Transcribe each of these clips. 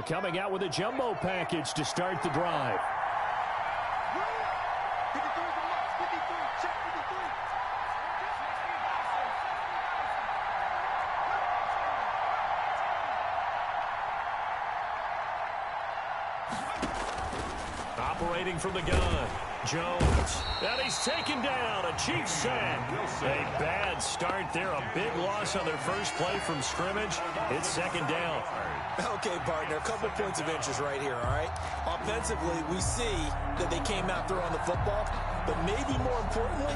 Coming out with a jumbo package to start the drive. Operating from the gun, Jones. And he's taken down. A Chiefs sack. A bad start there. A big loss on their first play from scrimmage. It's second down. Okay, partner, a couple points of interest right here, all right? Offensively, we see that they came out throwing the football, but maybe more importantly,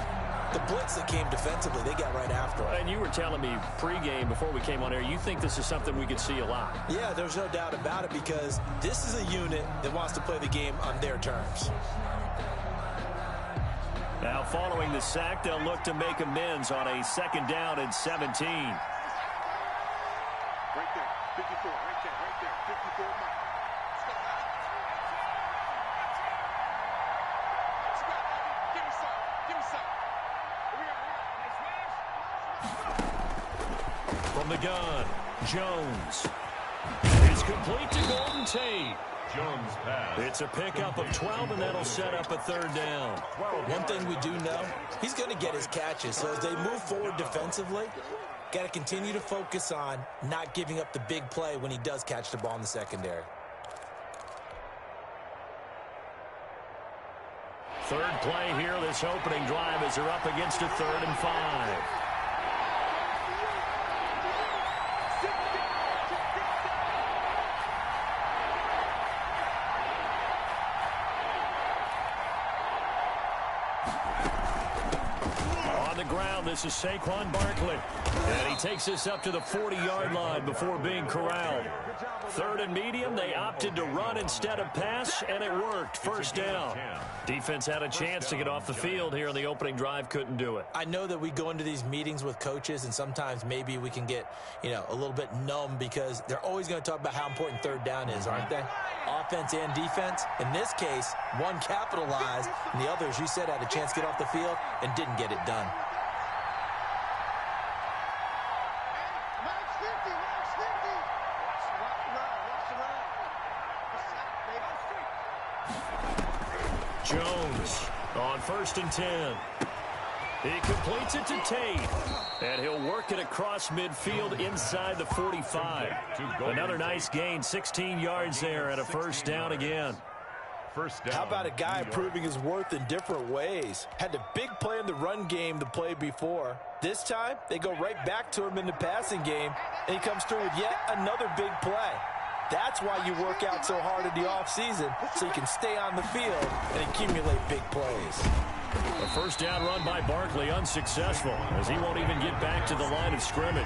the blitz that came defensively, they got right after it. And you were telling me pregame before we came on air, you think this is something we could see a lot. Yeah, there's no doubt about it because this is a unit that wants to play the game on their terms. Now following the sack, they'll look to make amends on a second down and 17. Right there, 54, right there, 54 mark. Give me some. From the gun, Jones. It's complete to Golden Tate. Jones pass. It's a pickup of 12, and that'll set up a third down. One thing we do know, he's going to get his catches. So as they move forward defensively, got to continue to focus on not giving up the big play when he does catch the ball in the secondary. Third play here, this opening drive as they're up against a 3rd and 5. On the ground, this is Saquon Barkley. And he takes this up to the 40-yard line before being corralled. 3rd and medium, they opted to run instead of pass, and it worked. First down. Defense had a chance to get off the field here on the opening drive, couldn't do it. I know that we go into these meetings with coaches, and sometimes maybe we can get, a little bit numb because they're always going to talk about how important third down is, aren't they? Offense and defense. In this case, one capitalized, and the other, as you said, had a chance to get off the field and didn't get it done. Jones on 1st and 10. He completes it to Tate. And he'll work it across midfield inside the 45. Another nice gain, 16 yards there and a first down again. First down. How about a guy proving his worth in different ways? Had a big play in the run game the play before. This time, they go right back to him in the passing game, and he comes through with yet another big play. That's why you work out so hard in the offseason, so you can stay on the field and accumulate big plays. A first down run by Barkley unsuccessful as he won't even get back to the line of scrimmage.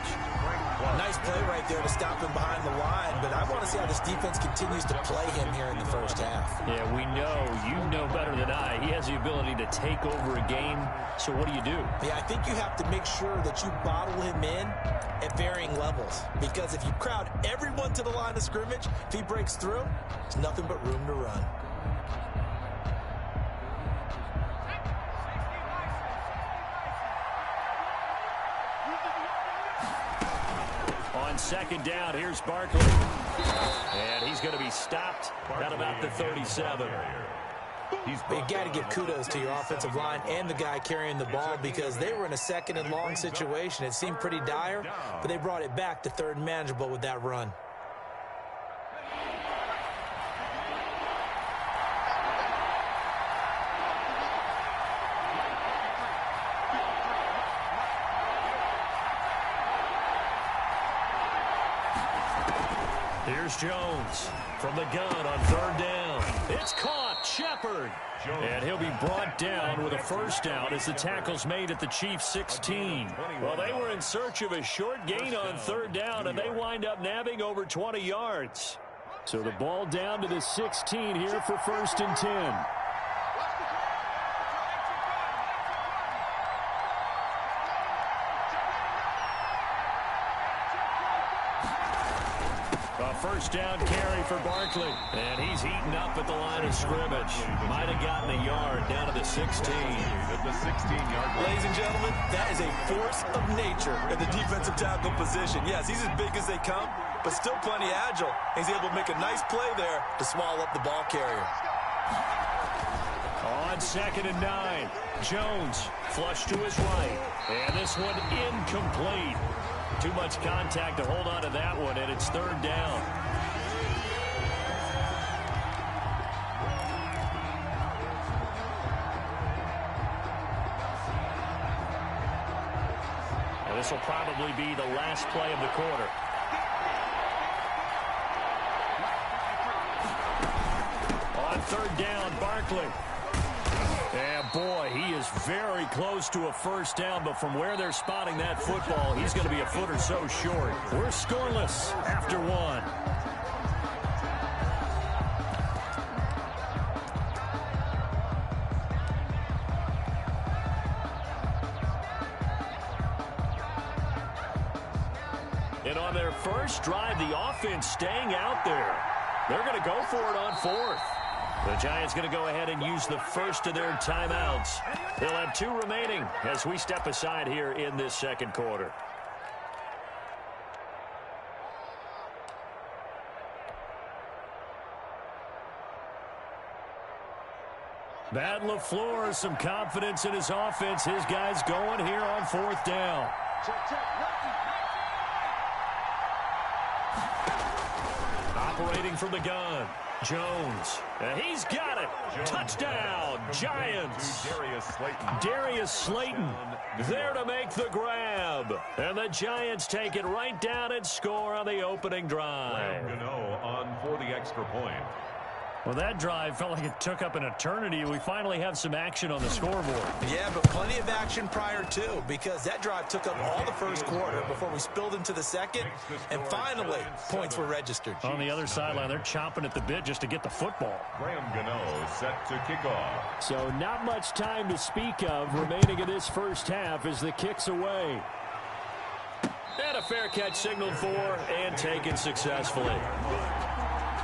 Nice play right there to stop him behind the line, but I want to see how this defense continues to play him here in the first half. Yeah, we know, you know better than I, he has the ability to take over a game, so what do you do? Yeah, I think you have to make sure that you bottle him in at varying levels, because if you crowd everyone to the line of scrimmage, if he breaks through, there's nothing but room to run. On second down, here's Barkley. And he's going to be stopped at about the 37. You got to give kudos to your offensive line and the guy carrying the ball because they were in a second and long situation. It seemed pretty dire, but they brought it back to 3rd and manageable with that run. Here's Jones from the gun on 3rd down. It's caught. Shepard. And he'll be brought down with a first down as the tackle's made at the Chiefs' 16. Well, they were in search of a short gain on 3rd down, and they wind up nabbing over 20 yards. So the ball down to the 16 here for 1st and 10. A first down carry for Barkley. And he's heating up at the line of scrimmage. Might have gotten a yard down to the 16. At the 16-yard line. Ladies and gentlemen, that is a force of nature in the defensive tackle position. Yes, he's as big as they come, but still plenty agile. He's able to make a nice play there to swallow up the ball carrier. On 2nd and 9, Jones flush to his right. And this one incomplete. Too much contact to hold on to that one, and it's 3rd down. And this will probably be the last play of the quarter. On 3rd down, Barkley. And boy, he is very close to a first down, but from where they're spotting that football, he's going to be a foot or so short. We're scoreless after 1. And on their first drive, the offense staying out there. They're going to go for it on 4th. The Giants going to go ahead and use the first of their timeouts. They'll have 2 remaining as we step aside here in this 2nd quarter. Matt LaFleur, some confidence in his offense. His guys going here on 4th down. Operating from the gun. Jones. And he's got it. Touchdown, Giants. Darius Slayton there to make the grab. And the Giants take it right down and score on the opening drive. On for the extra point. Well, that drive felt like it took up an eternity. We finally have some action on the scoreboard. Yeah, but plenty of action prior to, because that drive took up all the first quarter before we spilled into the second, and finally, points were registered. On the other sideline, they're chomping at the bit just to get the football. Graham Gano set to kick off. So not much time to speak of remaining in this first half as the kick's away. And a fair catch signaled for and taken successfully.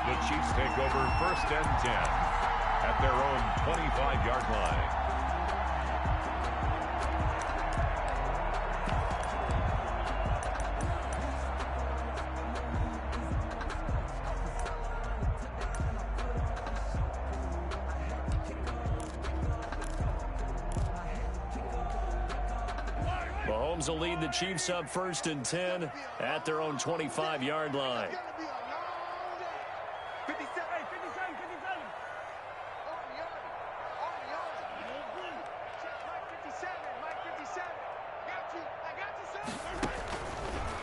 The Chiefs take over 1st and 10 at their own 25-yard line. Mahomes will lead the Chiefs up 1st and 10 at their own 25-yard line. 57.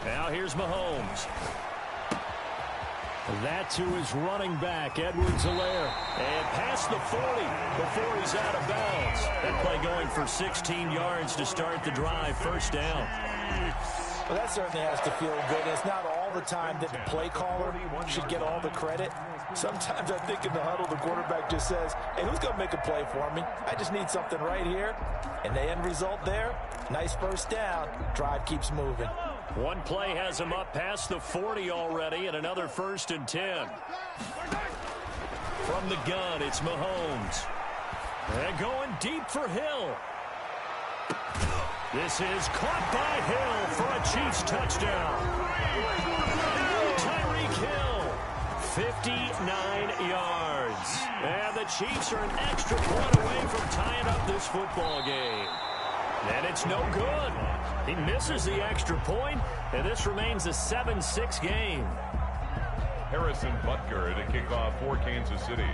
Now here's Mahomes. That to his running back, Edwards-Helaire. And past the 40 before he's out of bounds. That play going for 16 yards to start the drive. 1st down. Well, that certainly has to feel good. It's not all the time that the play caller should get all the credit. Sometimes I think in the huddle, the quarterback just says, hey, who's going to make a play for me? I just need something right here. And the end result there, nice first down. Drive keeps moving. One play has him up past the 40 already, and another 1st and 10. From the gun, it's Mahomes. And going deep for Hill. This is caught by Hill for a Chiefs touchdown. Tyreek Hill, 59 yards. And the Chiefs are an extra point away from tying up this football game. And it's no good. He misses the extra point, and this remains a 7-6 game. Harrison Butker to kick off for Kansas City.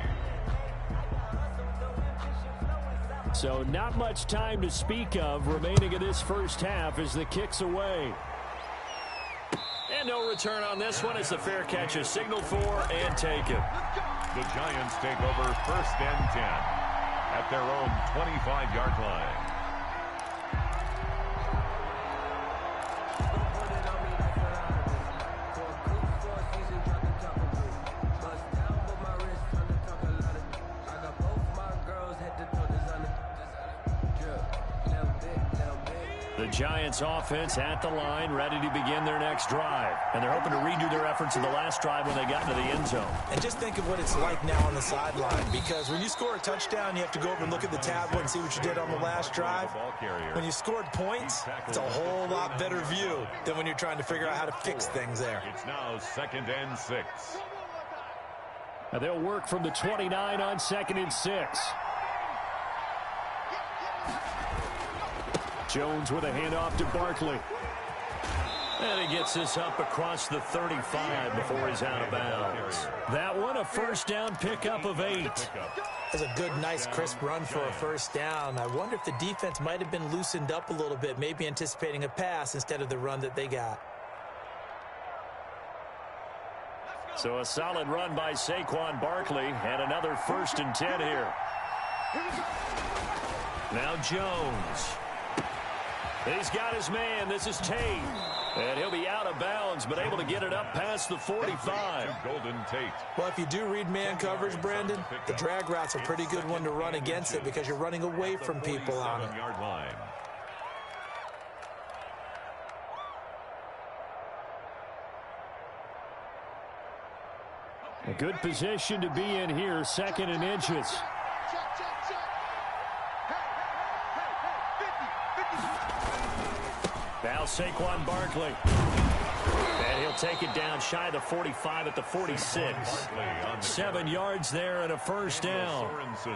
So not much time to speak of remaining in this first half as the kick's away. And no return on this one as the fair catch is signaled for and taken. The Giants take over 1st and 10 at their own 25-yard line. The Giants offense at the line, ready to begin their next drive. And they're hoping to redo their efforts in the last drive when they got into the end zone. And just think of what it's like now on the sideline, because when you score a touchdown, you have to go over and look at the tablet and see what you did on the last drive. When you scored points, it's a whole lot better view than when you're trying to figure out how to fix things there. It's now 2nd and 6. And they'll work from the 29 on 2nd and 6. Jones with a handoff to Barkley. And he gets this up across the 35 before he's out of bounds. That one, a first down pickup of 8. That's a good, nice, crisp run for a first down. I wonder if the defense might have been loosened up a little bit, maybe anticipating a pass instead of the run that they got. So a solid run by Saquon Barkley, and another 1st and 10 here. Now Jones. He's got his man. This is Tate. And he'll be out of bounds, but able to get it up past the 45. Golden Tate. Well, if you do read man coverage, Brandon, the drag route's a pretty good one to run against it because you're running away from people on it. Line. A good position to be in here, 2nd and inches. Now Saquon Barkley. And he'll take it down shy of the 45 at the 46. 7 yards there and a first down.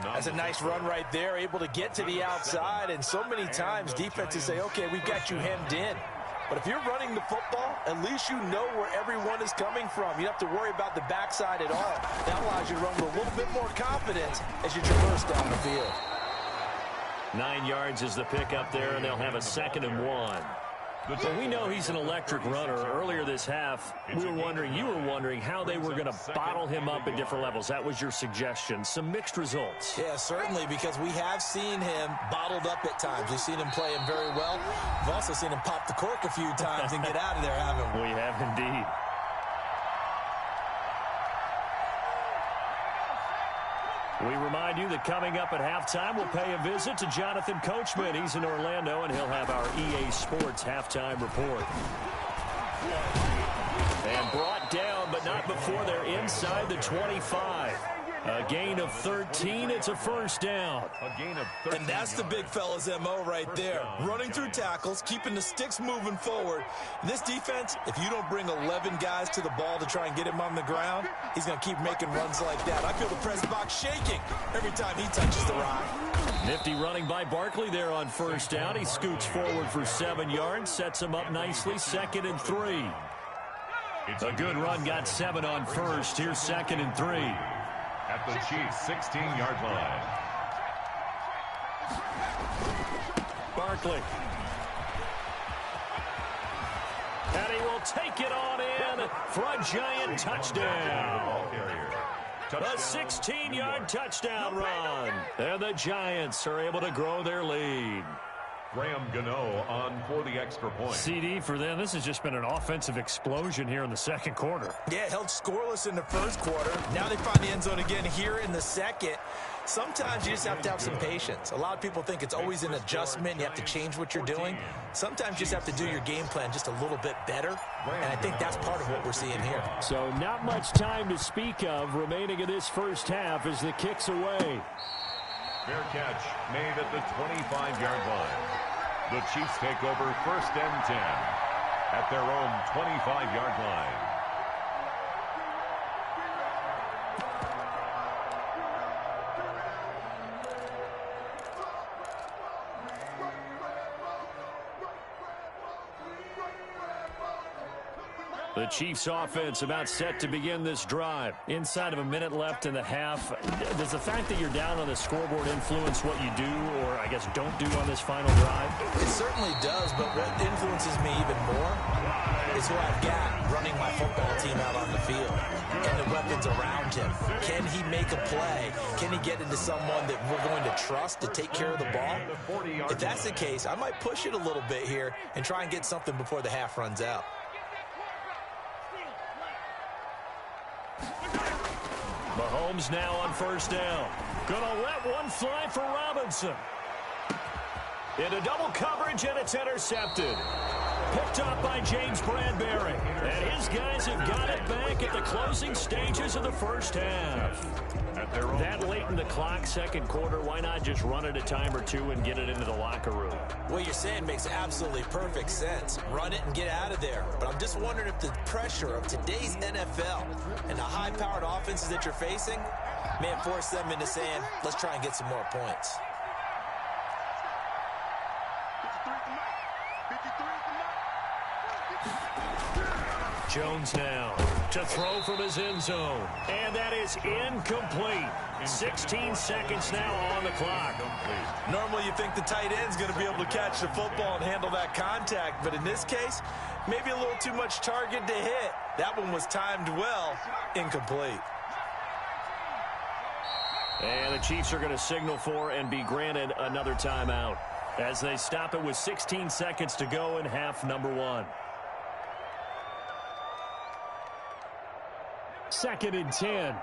That's a nice run right there, able to get to the outside. And so many times defenses say, okay, we've got you hemmed in. But if you're running the football, at least you know where everyone is coming from. You don't have to worry about the backside at all. That allows you to run with a little bit more confidence as you traverse down the field. 9 yards is the pickup there, and they'll have a 2nd and 1. Well, we know he's an electric runner. Earlier this half, you were wondering how they were going to bottle him up at different levels. That was your suggestion. Some mixed results. Yeah, certainly, because we have seen him bottled up at times. We've seen him play him very well. We've also seen him pop the cork a few times and get out of there, haven't we? We have indeed. We remind you that coming up at halftime, we'll pay a visit to Jonathan Coachman. He's in Orlando, and he'll have our EA Sports halftime report. And brought down, but not before they're inside the 25. A gain of 13. It's a first down. A gain of 13. And that's the big fella's MO right there. Running through tackles, keeping the sticks moving forward. This defense, if you don't bring 11 guys to the ball to try and get him on the ground, he's going to keep making runs like that. I feel the press box shaking every time he touches the rock. Nifty running by Barkley there on first down. He scoots forward for 7 yards, sets him up nicely, 2nd and 3. A good run, got 7 on first. Here's 2nd and 3. At the Chiefs' 16-yard line. Barkley. And he will take it on in for a giant touchdown. A 16-yard touchdown run. And the Giants are able to grow their lead. Graham Gano on for the extra point. CD for them. This has just been an offensive explosion here in the second quarter. Yeah, held scoreless in the first quarter. Now they find the end zone again here in the second. Sometimes you just have to have some patience. A lot of people think it's always an adjustment. You have to change what you're doing. Sometimes you just have to do your game plan just a little bit better. And I think that's part of what we're seeing here. So not much time to speak of remaining in this first half as the kick's away. Fair catch made at the 25-yard line. The Chiefs take over 1st and 10 at their own 25-yard line. The Chiefs offense about set to begin this drive. Inside of a minute left in the half. Does the fact that you're down on the scoreboard influence what you do or, I guess, don't do on this final drive? It certainly does, but what influences me even more is who I've got running my football team out on the field and the weapons around him. Can he make a play? Can he get into someone that we're going to trust to take care of the ball? If that's the case, I might push it a little bit here and try and get something before the half runs out. Mahomes now on first down. Gonna let one fly for Robinson. Into double coverage, and it's intercepted. Picked up by James Bradbury. And his guys have got it back at the closing stages of the first half. That late in the clock, second quarter, why not just run it a time or two and get it into the locker room? What you're saying makes absolutely perfect sense. Run it and get out of there. But I'm just wondering if the pressure of today's NFL and the high-powered offenses that you're facing may have forced them into saying, let's try and get some more points. Jones now to throw from his end zone. And that is incomplete. 16 seconds now on the clock. Normally you think the tight end's going to be able to catch the football and handle that contact, but in this case, maybe a little too much target to hit. That one was timed well, incomplete. And the Chiefs are going to signal for and be granted another timeout as they stop it with 16 seconds to go in half number one. 2nd and 10.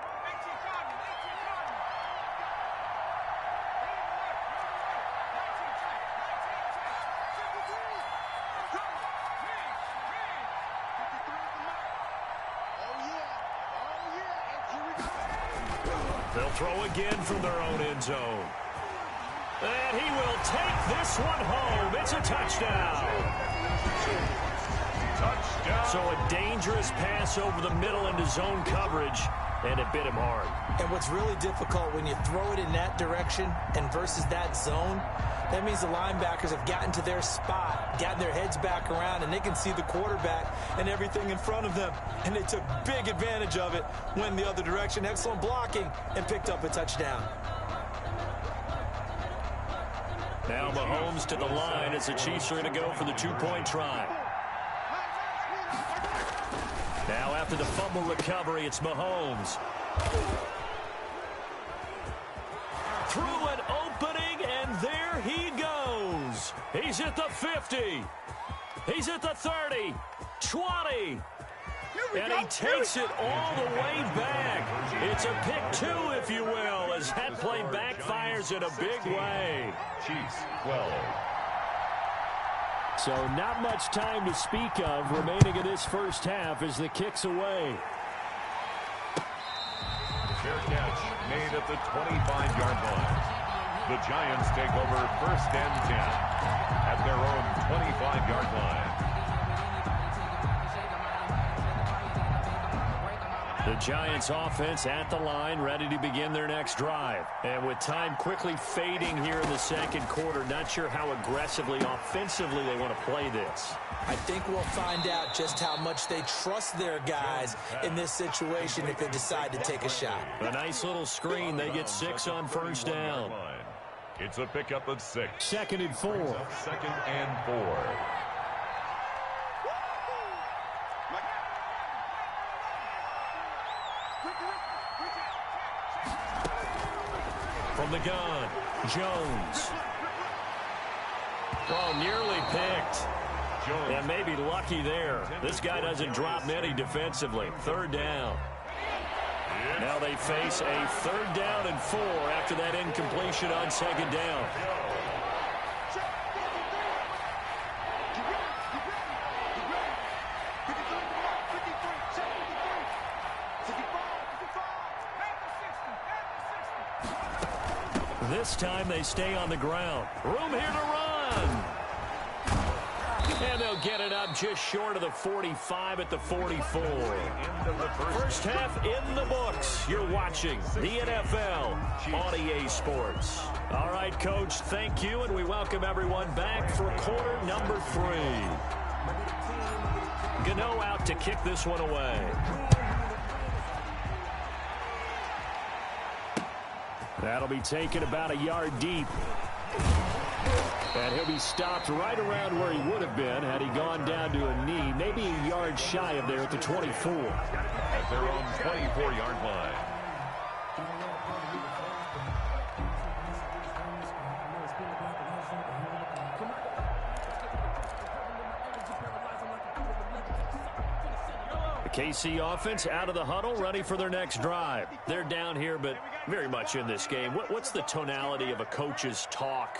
They'll throw again from their own end zone. And he will take this one home. It's a touchdown. Touchdown. So a dangerous pass over the middle into zone coverage, and it bit him hard. And what's really difficult when you throw it in that direction and versus that zone, that means the linebackers have gotten to their spot, gotten their heads back around, and they can see the quarterback and everything in front of them. And they took big advantage of it, went the other direction, excellent blocking, and picked up a touchdown. Now Mahomes to the line as the Chiefs are going to go for the two-point try. Now after the fumble recovery, it's Mahomes. Through an opening, and there he goes. He's at the 50. He's at the 30, 20. And he takes it all the way back. It's a pick two, if you will, as that play backfires in a big way. Chiefs 12. So not much time to speak of remaining in this first half as the kick's away. Fair catch made at the 25-yard line. The Giants take over 1st and 10 at their own 25-yard line. The Giants offense at the line, ready to begin their next drive. And with time quickly fading here in the second quarter, not sure how aggressively, offensively they want to play this. I think we'll find out just how much they trust their guys in this situation if they decide to take a shot. A nice little screen. They get 6 on first down. It's a pickup of 6. 2nd and 4. 2nd and 4. From the gun, Jones. Oh, nearly picked. And maybe lucky there. This guy doesn't drop many defensively. 3rd down. Now they face a 3rd down and 4 after that incompletion on 2nd down. This time they stay on the ground. Room here to run. And they'll get it up just short of the 45 at the 44. First half in the books. You're watching the NFL on EA Sports. All right, Coach, thank you, and we welcome everyone back for quarter number 3. Gano out to kick this one away. That'll be taken about a yard deep. And he'll be stopped right around where he would have been had he gone down to a knee, maybe a yard shy of there at the 24. At their own 24-yard line. The KC offense out of the huddle, ready for their next drive. They're down here, but very much in this game. What's the tonality of a coach's talk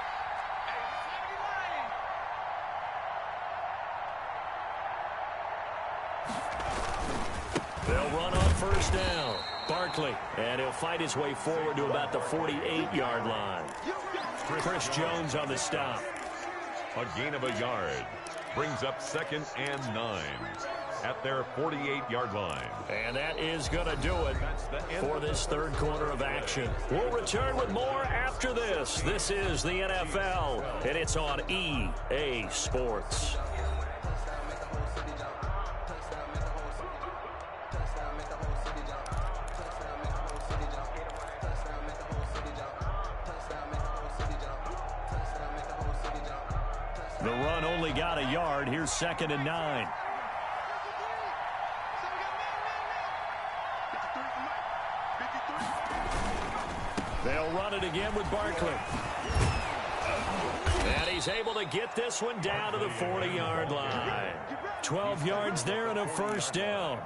first down. Barkley, and he'll fight his way forward to about the 48-yard line. Chris Jones on the stop. A gain of a yard. Brings up 2nd and 9 at their 48-yard line. And that is going to do it for this third quarter of action. We'll return with more after this. This is the NFL, and it's on EA Sports. The run only got a yard. Here's 2nd and 9. They'll run it again with Barkley. And he's able to get this one down to the 40-yard line. 12 yards there and a first down.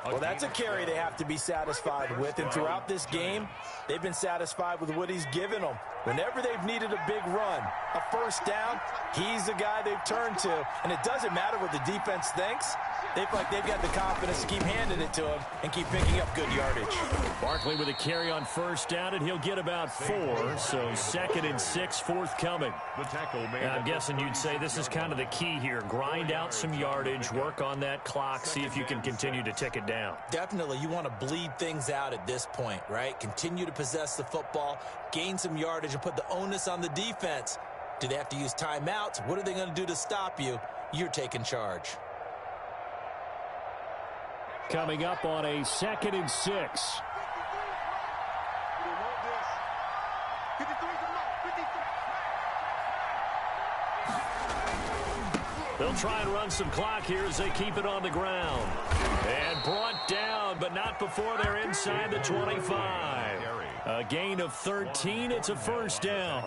Well, that's a carry they have to be satisfied with. And throughout this game, they've been satisfied with what he's given them. Whenever they've needed a big run, a first down, he's the guy they've turned to. And it doesn't matter what the defense thinks. They feel like they've got the confidence to keep handing it to him and keep picking up good yardage. Barkley with a carry on first down, and he'll get about 4. So 2nd and 6 forthcoming. I'm guessing you'd say this is kind of the key here. Grind out some yardage, work on that clock, see if you can continue to tick it down. Definitely, you want to bleed things out at this point, right? Continue to possess the football, gain some yardage, and put the onus on the defense. Do they have to use timeouts? What are they going to do to stop you? You're taking charge. Coming up on a 2nd and 6. They'll try and run some clock here as they keep it on the ground. And brought down, but not before they're inside the 25. A gain of 13. It's a first down.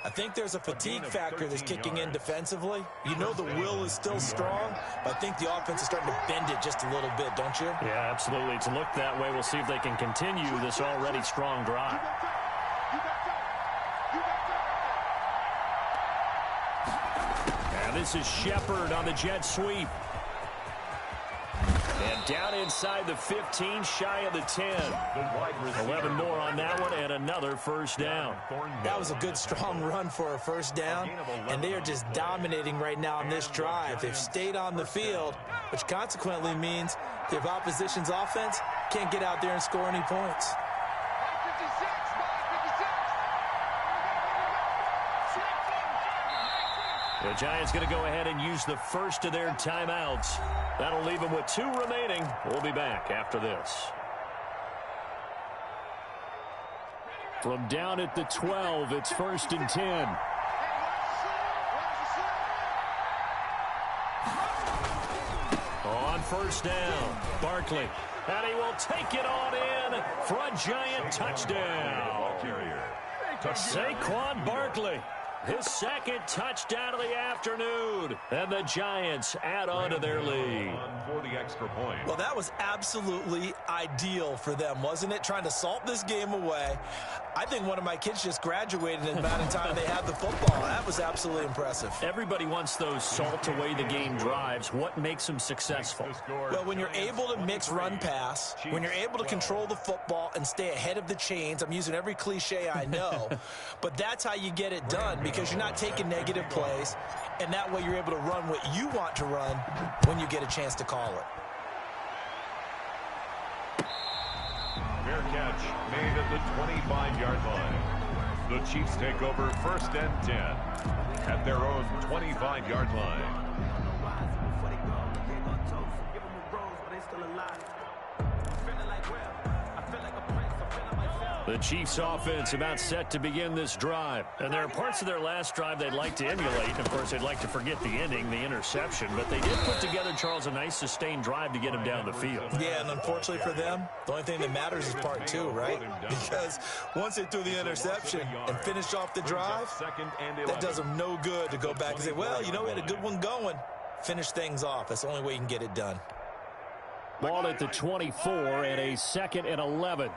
I think there's a fatigue factor that's kicking in defensively. You know the will is still strong, but I think the offense is starting to bend it just a little bit, don't you? Yeah, absolutely. It's looked that way. We'll see if they can continue this already strong drive. And this is Shepard on the jet sweep. And down inside the 15, shy of the 10. 11 more on that one, and another first down. That was a good, strong run for a first down, and they are just dominating right now on this drive. They've stayed on the field, which consequently means the opposition's offense can't get out there and score any points. The Giants going to go ahead and use the first of their timeouts. That'll leave them with 2 remaining. We'll be back after this. From down at the 12, it's 1st and 10. On first down, Barkley. And he will take it on in for a Giant touchdown. Saquon Barkley. His 2nd touchdown of the afternoon. And the Giants add on to their lead. For the extra point. Well, that was absolutely ideal for them, wasn't it? Trying to salt this game away. I think one of my kids just graduated in the amount of time they had the football. That was absolutely impressive. Everybody wants those salt away the game drives. What makes them successful? Well, when you're able to mix run pass, when you're able to control the football and stay ahead of the chains, I'm using every cliche I know, but that's how you get it done, because you're not taking negative plays, and that way you're able to run what you want to run when you get a chance to call it. Fair catch made at the 25-yard line. The Chiefs take over 1st and 10 at their own 25-yard line. The Chiefs offense about set to begin this drive. And there are parts of their last drive they'd like to emulate. And of course, they'd like to forget the ending, the interception. But they did put together, Charles, a nice sustained drive to get him down the field. Yeah, and unfortunately for them, the only thing that matters is part 2, right? Because once they threw the interception and finished off the drive, that does them no good to go back and say, well, you know, we had a good one going. Finish things off. That's the only way you can get it done. Ball at the 24 and a 2nd and 11.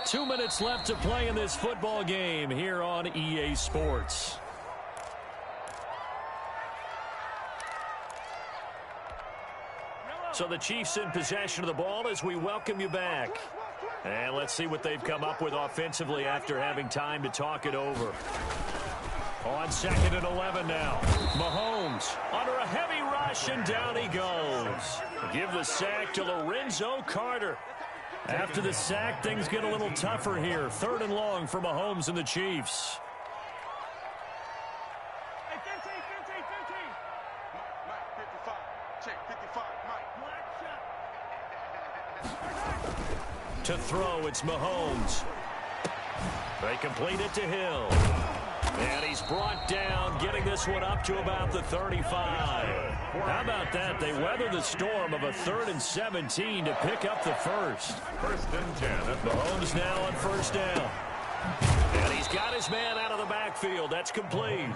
2 minutes left to play in this football game here on EA Sports. So the Chiefs in possession of the ball as we welcome you back. And let's see what they've come up with offensively after having time to talk it over. On 2nd and 11 now. Mahomes under a heavy rush, and down he goes. Give the sack to Lorenzo Carter. After the sack, things get a little tougher here. 3rd and long for Mahomes and the Chiefs. To throw, it's Mahomes. They complete it to Hill. And he's brought down, getting this one up to about the 35. How about that? They weather the storm of a 3rd and 17 to pick up the first. 1st and 10. Mahomes now on 1st down. And he's got his man out of the backfield. That's complete.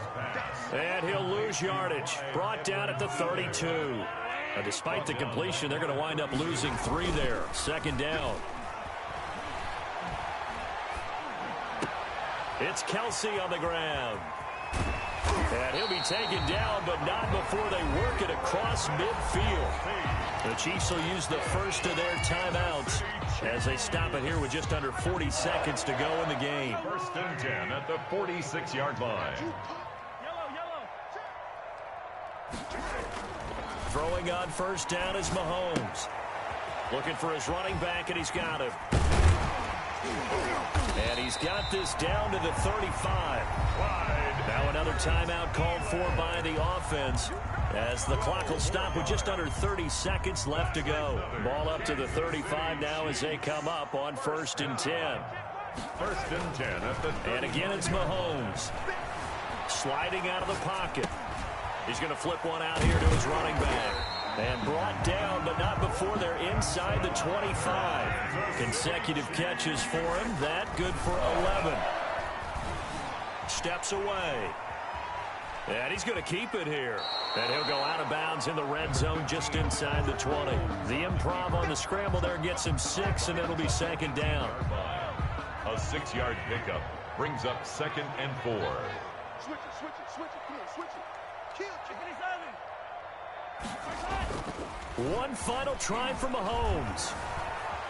And he'll lose yardage. Brought down at the 32. Now, despite the completion, they're going to wind up losing 3 there. 2nd down. It's Kelsey on the ground. And he'll be taken down, but not before they work it across midfield. The Chiefs will use the first of their timeouts as they stop it here with just under 40 seconds to go in the game. 1st and 10 at the 46-yard line. Throwing on 1st down is Mahomes. Looking for his running back, and he's got him. And he's got this down to the 35. Now another timeout called for by the offense as the clock will stop with just under 30 seconds left to go. Ball up to the 35 now as they come up on 1st and 10. 1st and 10 at the 30. And again, it's Mahomes. Sliding out of the pocket. He's going to flip one out here to his running back. And brought down, but not before they're inside the 25. Consecutive catches for him. That good for 11. Steps away. And he's going to keep it here. And he'll go out of bounds in the red zone just inside the 20. The improv on the scramble there gets him 6, and it'll be 2nd down. A 6-yard pickup brings up 2nd and 4. Switch it, switch it, switch it. Come on, switch it. Kill it. One final try for Mahomes.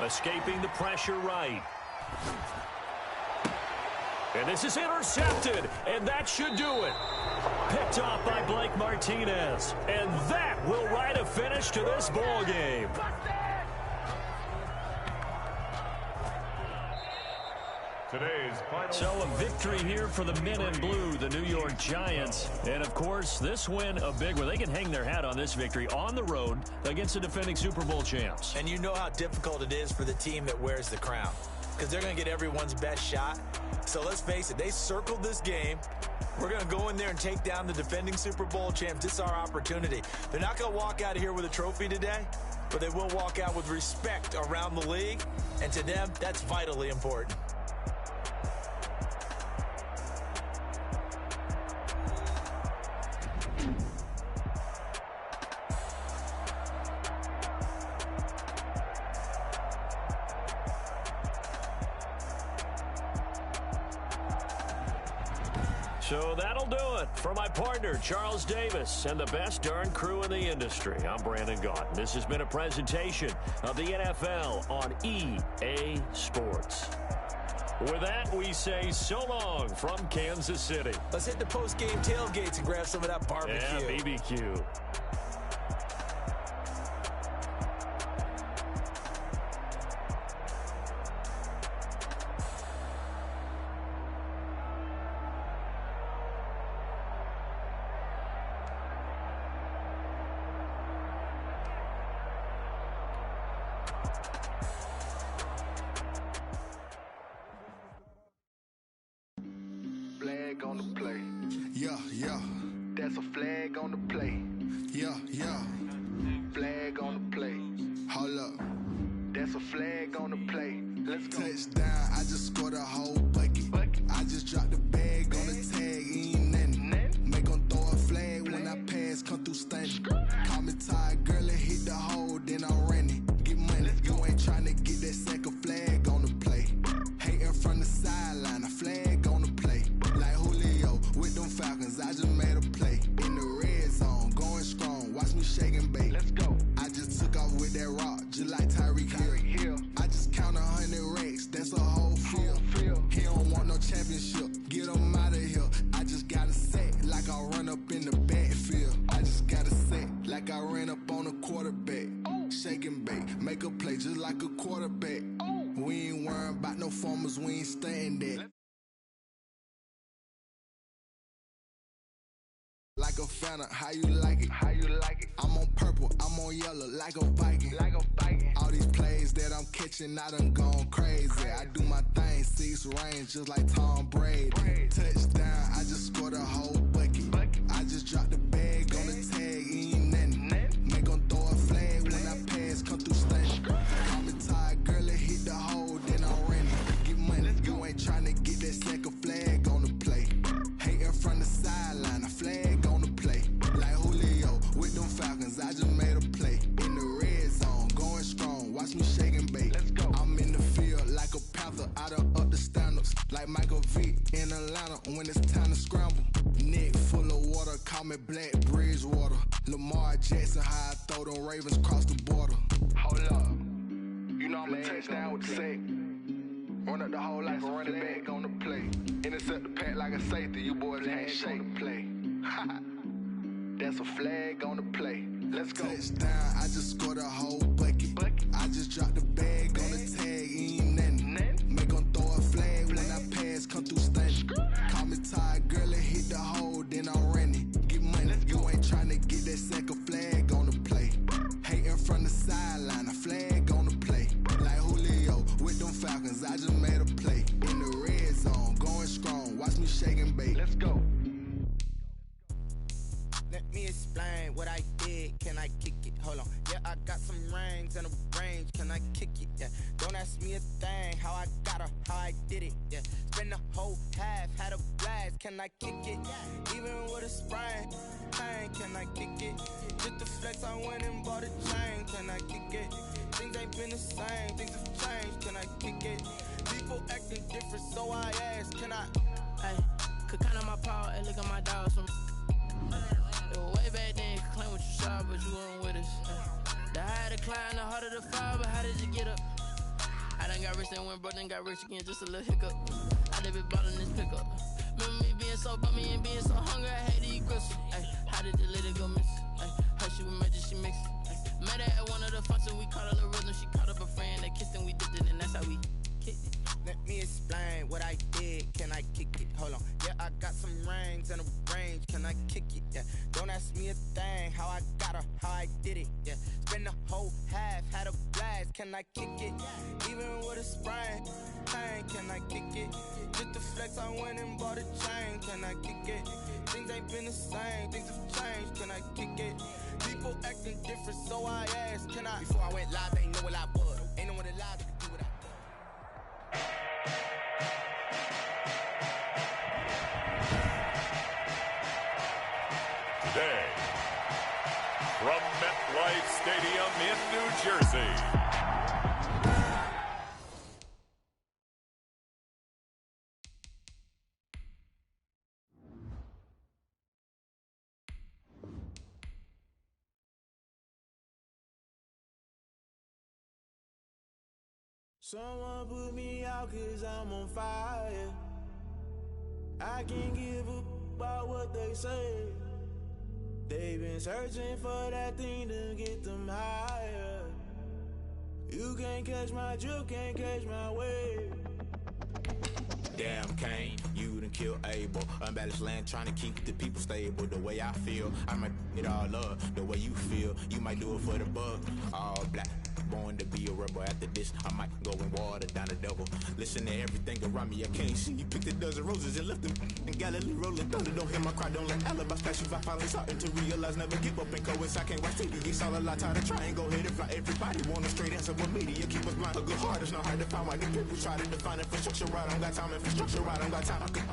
Escaping the pressure right. And this is intercepted, and that should do it. Picked off by Blake Martinez. And that will write a finish to this ball game. Today's final. So a victory here for the men in blue, the New York Giants. And, of course, this win a big one. They can hang their hat on this victory on the road against the defending Super Bowl champs. And you know how difficult it is for the team that wears the crown, because they're going to get everyone's best shot. So let's face it, they circled this game. We're going to go in there and take down the defending Super Bowl champs. This is our opportunity. They're not going to walk out of here with a trophy today, but they will walk out with respect around the league. And to them, that's vitally important. So that'll do it for my partner, Charles Davis, and the best darn crew in the industry. I'm Brandon Gaunt. This has been a presentation of the NFL on EA Sports. With that, we say so long from Kansas City. Let's hit the post-game tailgates and grab some of that barbecue. Yeah, BBQ. Flag on the play. Yeah, yeah. That's a flag on the play. Yeah, yeah. Flag on the play. Hold up. That's a flag on the play. Let's go. Touchdown, I just scored a whole bucket. I just dropped the bag on the tag, ain't nothing. Make them throw a flag when I pass, come through stunning. Call me tired, girl, and hit the hole, then I'm running. Get money, you ain't tryna get that second flag on the play. Hating from the sideline, a flag on the play. Like Julio with them Falcons, I just made a play. In the red zone, going strong, watch me shake and bake. Let's go. I just took off with like a quarterback. We ain't worrying about no formers, we ain't staying there. Like a Fanta, how you like it? How you like it? I'm on purple, I'm on yellow, like a Viking. Like a Viking. All these plays that I'm catching, I done gone crazy. I do my thing, 6 range, just like Tom Brady. Touchdown, I just scored a whole bucket. I just dropped the bag on the tag, ain't nothing. Make 'em throw a flag when I pass, come through stunning. Call me tired, girl, it hit the hole, then I'm running. Get money, you ain't tryna get that second flag on the play. Hating from the sideline, a flag on the play. Like Julio with them Falcons, I just made a play. In the red zone, going strong, watch me shake and bake. Let's go. I'm in the field like a Panther, I done up the standards. Like Michael Vick in Atlanta when it's time to scramble. Neck full of water, call me Black Bridgewater. Lamar Jackson, how I throw them Ravens cross the border. Hold up, you know I'm a touchdown with the sack. Run up the whole like a running back on the play. Intercept the pack like a safety, you boys can't shake the play. That's a flag on the play. Let's go. Touchdown, I just scored a whole bucket. I just dropped the bag on the tag, ain't nothing. Make 'em throw a flag when I pass, come through stunning. Call me tired, girl, it hit the hole, then I'm running. Get money, you ain't tryna get that second flag on the play. Hating from the sideline, a flag on the play. Like Julio with them Falcons, I just made a play. In the red zone, going strong, watch me shake and bake. Let's go. Let me explain what I did. Can I kick it? Hold on. Yeah, I got some rings and a range. Can I kick it? Yeah. Don't ask me a thing. How I got her, how I did it. Yeah. Spend the whole half, had a blast. Can I kick it? Even with a sprain. Pain, can I kick it? Just the flex, I went and bought a chain. Can I kick it? Things ain't been the same. Things have changed. Can I kick it? People acting different, so I ask. Can I? Hey, could count on my power and look at my dogs from. It was way back then, could claim what you saw, but you weren't with us. The higher the climb, the harder the fall, but how did you get up? I done got rich and went broke, then got rich again, just a little hiccup. I done been ballin' this pickup. Remember me being so bummy and being so hungry, I had to eat gristle. Ay, how did the lady go miss? Ay, her she was magic, she mixed. Met her at one of the functions, we caught a little rhythm, she caught up a friend, they kissed and we dipped it, and that's how we kicked it. Let me explain what I did. Can I kick it? Hold on. Yeah, I got some rings and a range. Can I kick it? Yeah. Don't ask me a thing. How I got her, how I did it. Yeah. Spend the whole half, had a blast. Can I kick it? Even with a sprain. Pain, can I kick it? Just the flex, I went and bought a chain. Can I kick it? Things ain't been the same. Things have changed. Can I kick it? People acting different, so I asked. Can I? Before I went live, they ain't know what I was. Ain't no one alive that could do what I did. Today, from MetLife Stadium in New Jersey. Someone put me out 'cause I'm on fire. I can't give up about what they say. They've been searching for that thing to get them higher. You can't catch my drift, can't catch my wave. Damn Kane, you done killed Abel. Unbalanced land trying to keep the people stable. The way I feel, I might it all up. The way you feel, you might do it for the buck. All black, born to be a rebel. After this, I might go and water down the double. Listen to everything around me, I can't see. You picked a dozen roses and left them in Galilee rolling thunder. Don't hear my cry, don't let alibis flash. I finally starting to realize, never give up and coincide. I can't watch TV, it's all a lot. Time to try and go ahead and fly. Everybody want a straight answer with media. Keep us blind, a good heart is not hard to find. Why the people try to define infrastructure right? I don't got time, infrastructure right, I don't got time. I could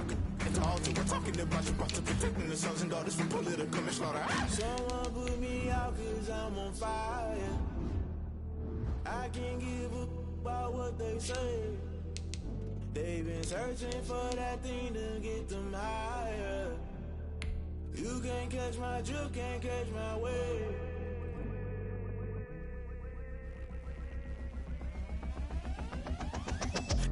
it's all to we're talking about to protecting the sons and daughters from political and slaughter. Someone put me out 'cause I'm on fire. I can't give up about what they say. They've been searching for that thing to get them higher. You can't catch my drift, can't catch my wave.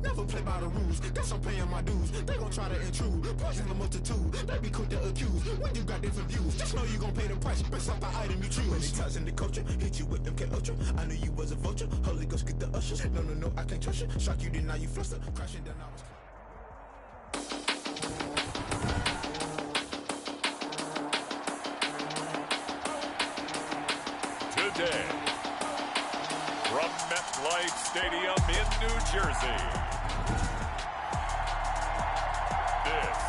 Never play by the rules. Guess I'm paying my dues. They gon' try to intrude. Poison the multitude. They be quick to accuse. When you got different views, just know you gon' pay the price based off the item you choose. When they touching the culture, hit you with MK Ultra. I knew you was a vulture. Holy Ghost get the ushers. No, I can't trust you. Shock you, then now you fluster. Crashing down, I was. Today, from MetLife Stadium in New Jersey, this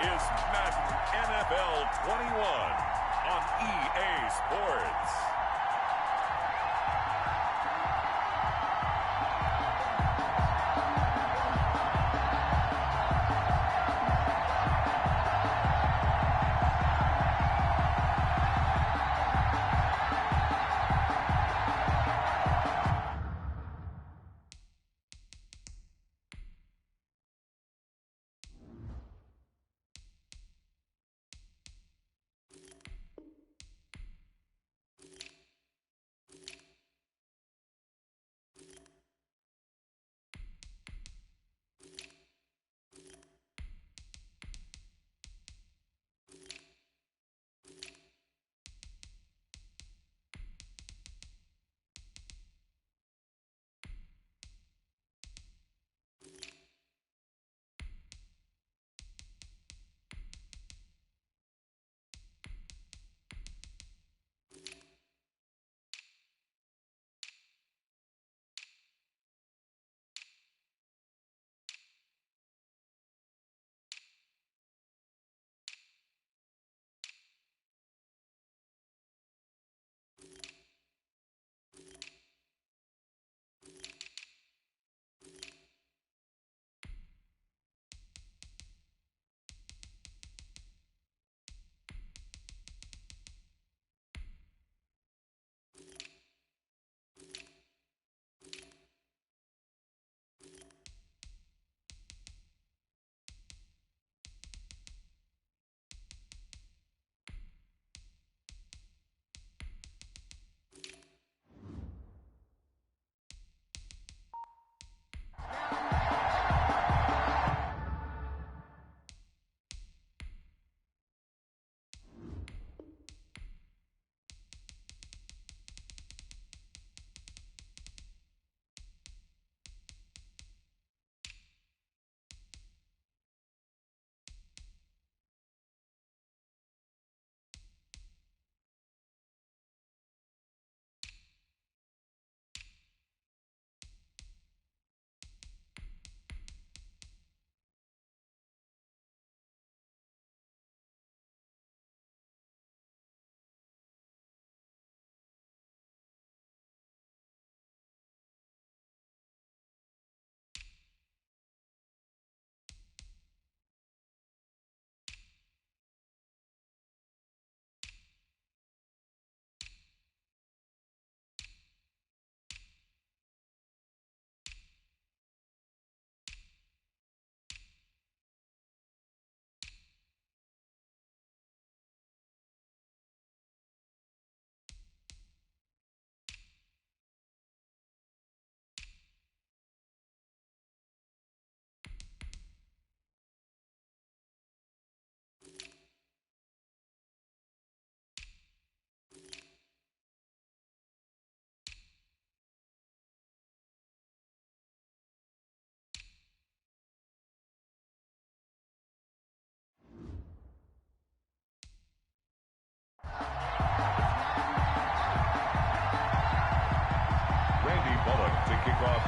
is Madden NFL 21 on EA Sports.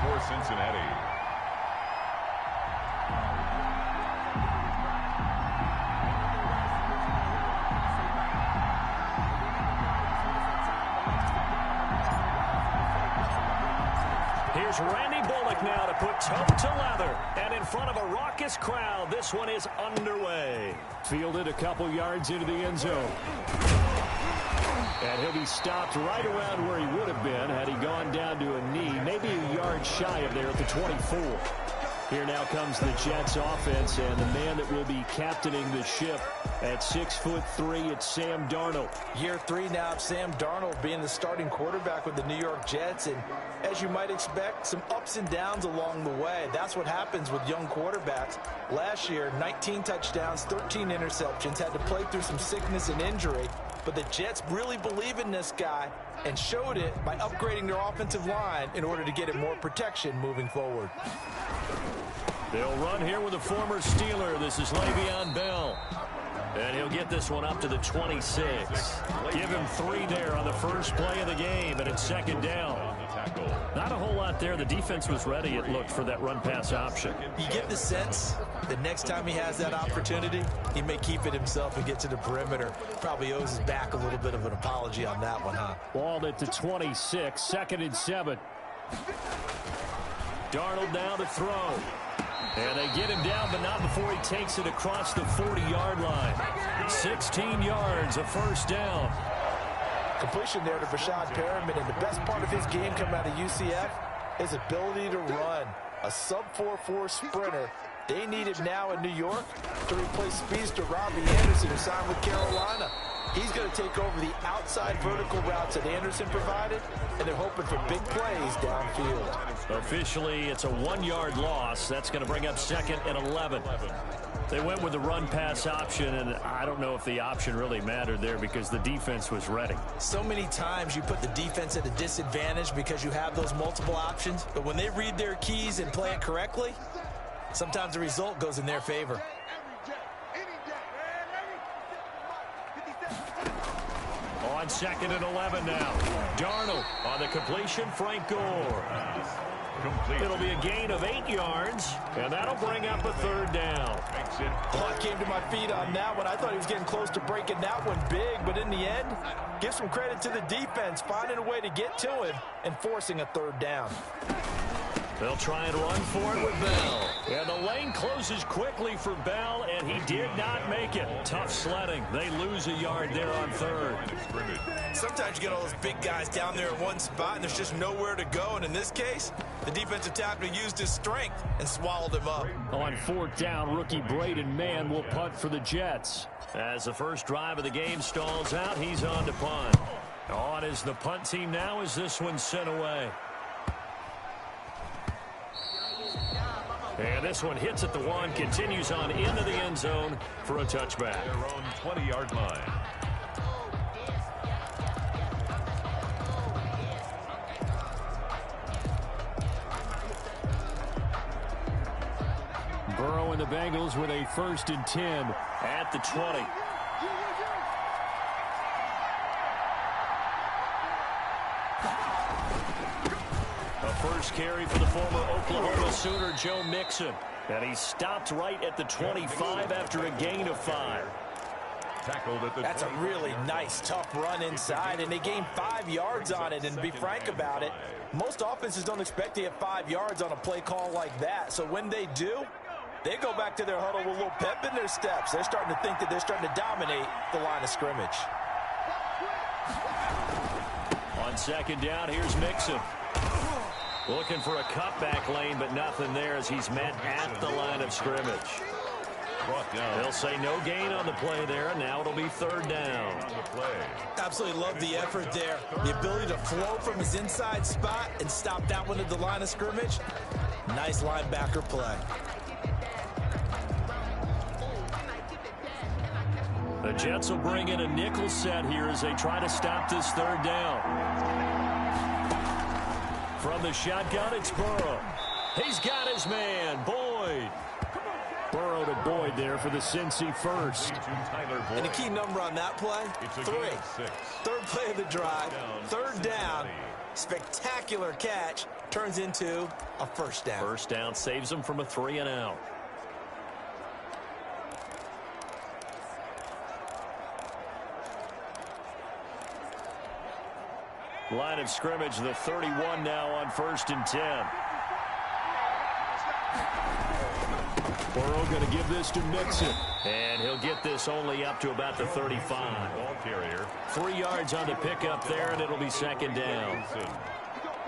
for Cincinnati. Here's Randy Bullock now to put toe to leather. And in front of a raucous crowd, this one is underway. Fielded a couple yards into the end zone. And he'll be stopped right around where he would have been had he gone down to a knee, maybe a yard shy of there at the 24. Here now comes the Jets offense, and the man that will be captaining the ship at 6'3", it's Sam Darnold. Year 3 now of Sam Darnold being the starting quarterback with the New York Jets, and as you might expect, some ups and downs along the way. That's what happens with young quarterbacks. Last year, 19 touchdowns, 13 interceptions, had to play through some sickness and injury, but the Jets really believe in this guy and showed it by upgrading their offensive line in order to get it more protection moving forward. They'll run here with a former Steeler. This is Le'Veon Bell. And he'll get this one up to the 26. Give him 3 there on the first play of the game, and it's second down. Not a whole lot there. The defense was ready, it looked, for that run-pass option. You get the sense that next time he has that opportunity, he may keep it himself and get to the perimeter. Probably owes his back a little bit of an apology on that one, huh? Ball at the 26, 2nd and 7. Darnold now to throw. And they get him down, but not before he takes it across the 40-yard line. 16 yards, a first down. Completion there to Brashad Perriman, and the best part of his game coming out of UCF, his ability to run. A sub-4.4 sprinter. They need it now in New York to replace speedster Robbie Anderson, who signed with Carolina. He's going to take over the outside vertical routes that Anderson provided, and they're hoping for big plays downfield. Officially, it's a 1-yard loss. That's going to bring up 2nd and 11. They went with the run-pass option, and I don't know if the option really mattered there because the defense was ready. So many times you put the defense at a disadvantage because you have those multiple options, but when they read their keys and play it correctly, sometimes the result goes in their favor. On 2nd and 11 now. Darnold on the completion, Frank Gore. It'll be a gain of 8 yards, and that'll bring up a 3rd down. I came to my feet on that one. I thought he was getting close to breaking that one big, but in the end, give some credit to the defense, finding a way to get to him and forcing a 3rd down. They'll try and run for it with Bell. And the lane closes quickly for Bell, and he did not make it. Tough sledding. They lose a yard there on 3rd. Sometimes you get all those big guys down there in one spot, and there's just nowhere to go. And in this case, the defensive tackle used his strength and swallowed him up. On 4th down, rookie Braden Mann will punt for the Jets. As the first drive of the game stalls out, he's on to punt. On is the punt team now as this one's sent away. And this one hits at the 1, continues on into the end zone for a touchback. Their own 20-yard line. Burrow and the Bengals with a 1st and 10 at the 20. First carry for the former Oklahoma Sooner, Joe Mixon. And he stopped right at the 25 after a gain of 5. Tackled at the That's a really nice, tough run inside, and they gained 5 yards on it. And to be frank about it, most offenses don't expect to get 5 yards on a play call like that. So when they do, they go back to their huddle with a little pep in their steps. They're starting to think that they're starting to dominate the line of scrimmage. On 2nd down, here's Mixon. Looking for a cutback lane, but nothing there as he's met at the line of scrimmage. They'll say no gain on the play there, and now it'll be 3rd down. Absolutely love the effort there. The ability to flow from his inside spot and stop that one at the line of scrimmage. Nice linebacker play. The Jets will bring in a nickel set here as they try to stop this 3rd down. From the shotgun, it's Burrow. He's got his man, Boyd. Burrow to Boyd there for the Cincy first. And the key number on that play, 3. 3rd play of the drive, 3rd down. Spectacular catch turns into a 1st down. 1st down saves them from a 3 and out. Line of scrimmage, the 31 now on 1st and 10. Burrow going to give this to Mixon. And he'll get this only up to about the 35. Ball carrier. 3 yards on the pickup there, and it'll be 2nd down.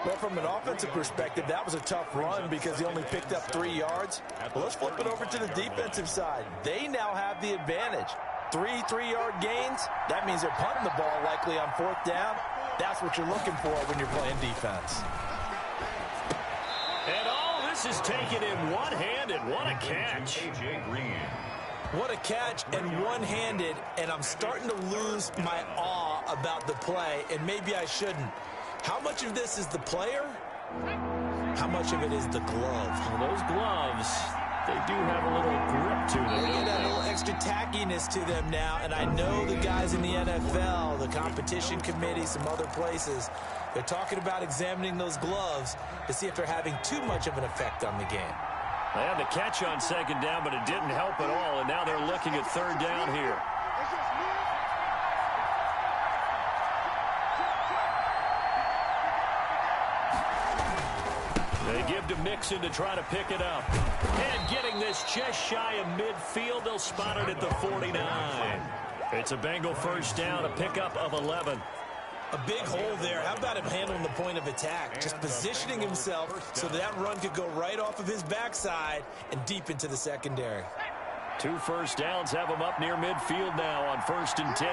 Well, from an offensive perspective, that was a tough run because he only picked up 3 yards. Well, let's flip it over to the defensive side. They now have the advantage. 3 3-yard gains, that means they're punting the ball likely on 4th down. That's what you're looking for when you're playing defense. And all this is taken in one-handed. What a catch. What a catch and one-handed, and I'm starting to lose my awe about the play, and maybe I shouldn't. How much of this is the player? How much of it is the glove? Well, those gloves, they do have a little grip to them. They get a little extra tackiness to them now, and I know the guys in the NFL, the competition committee, some other places, they're talking about examining those gloves to see if they're having too much of an effect on the game. They had the catch on 2nd down, but it didn't help at all, and now they're looking at 3rd down here. They give to Mixon to try to pick it up. And getting this just shy of midfield, they'll spot it at the 49. It's a Bengal 1st down, a pickup of 11. A big hole there. How about him handling the point of attack? Just positioning himself so that run could go right off of his backside and deep into the secondary. 2 first downs have him up near midfield now on 1st and 10.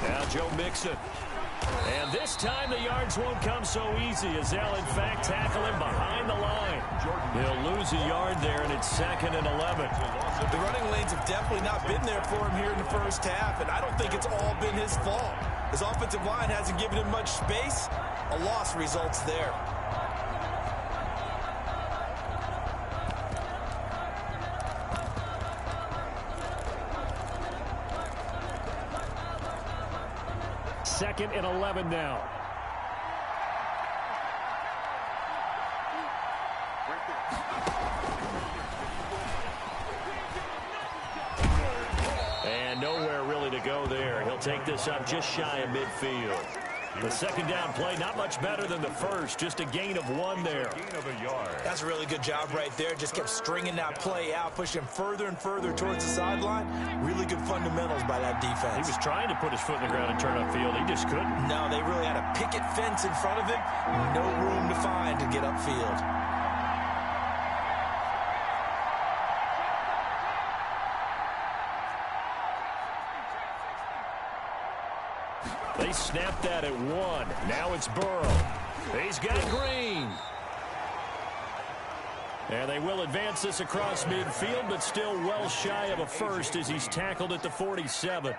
Now Joe Mixon. And this time the yards won't come so easy as they'll in fact tackle him behind the line. He'll lose a yard there, and it's 2nd and 11. The running lanes have definitely not been there for him here in the 1st half, and I don't think it's all been his fault. His offensive line hasn't given him much space. A loss results there. Second and 11 now. And nowhere really to go there. He'll take this up just shy of midfield. The 2nd down play, not much better than the first. Just a gain of 1 there. That's a really good job right there. Just kept stringing that play out, pushing further and further towards the sideline. Really good fundamentals by that defense. He was trying to put his foot in the ground and turn upfield. He just couldn't. No, they really had a picket fence in front of him. No room to find to get upfield. They snapped that at 1. Now it's Burrow. He's got Green. And they will advance this across midfield, but still well shy of a first as he's tackled at the 47.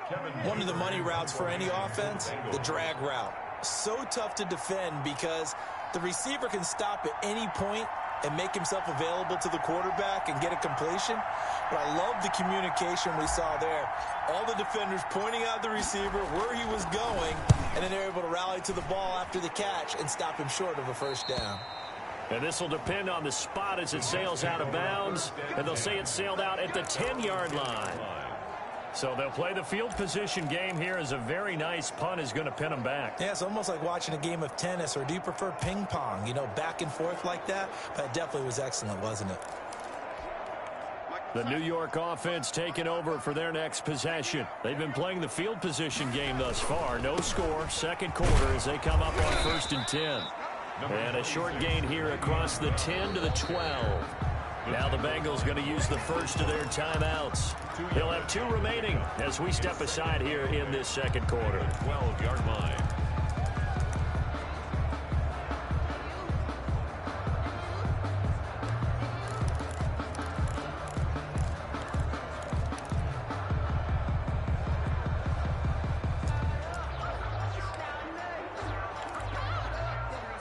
One of the money routes for any offense, the drag route. So tough to defend because the receiver can stop at any point and make himself available to the quarterback and get a completion. But I love the communication we saw there. All the defenders pointing out the receiver, where he was going, and then they're able to rally to the ball after the catch and stop him short of a 1st down. And this will depend on the spot as it sails out of bounds. And they'll say it sailed out at the 10-yard line. So they'll play the field position game here as a very nice punt is going to pin them back. Yeah, it's almost like watching a game of tennis, or do you prefer ping pong, you know, back and forth like that? But it definitely was excellent, wasn't it? The New York offense taking over for their next possession. They've been playing the field position game thus far. No score, 2nd quarter as they come up on 1st and 10. And a short gain here across the 10 to the 12. Now the Bengals going to use the first of their timeouts. He'll have 2 remaining as we step aside here in this 2nd quarter. 12-yard line.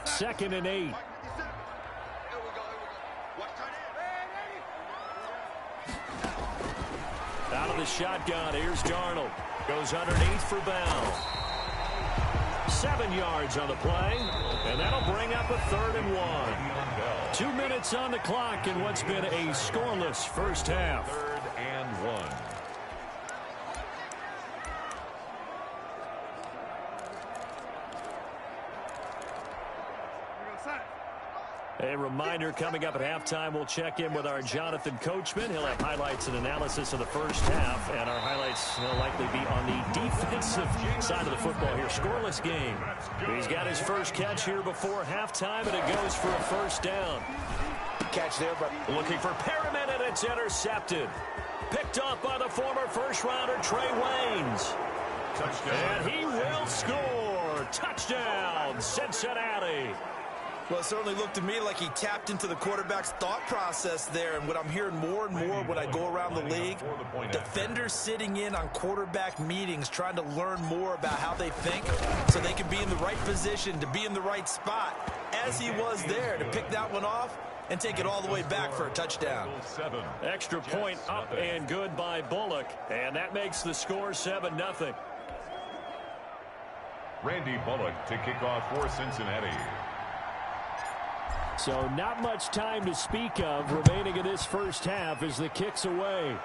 Second and 8. Out of the shotgun, here's Darnold. Goes underneath for Bell. 7 yards on the play, and that'll bring up a 3rd and 1. 2 minutes on the clock in what's been a scoreless 1st half. 3rd and 1. A reminder, coming up at halftime, we'll check in with our Jonathan Coachman. He'll have highlights and analysis of the first half, and our highlights will likely be on the defensive side of the football here. Scoreless game. He's got his first catch here before halftime, and it goes for a first down. Catch there, but looking for Perriman, and it's intercepted. Picked off by the former first-rounder Trey Waynes. Touchdown. And he will score. Touchdown, Cincinnati. Well, it certainly looked to me like he tapped into the quarterback's thought process there. And what I'm hearing more and more when I go around the league, defenders sitting in on quarterback meetings trying to learn more about how they think so they can be in the right position to be in the right spot, as he was there to pick that one off and take it all the way back for a touchdown. Extra point up and good by Bullock, and that makes the score 7-0. Randy Bullock to kick off for Cincinnati. So not much time to speak of remaining in this first half as the kick's away.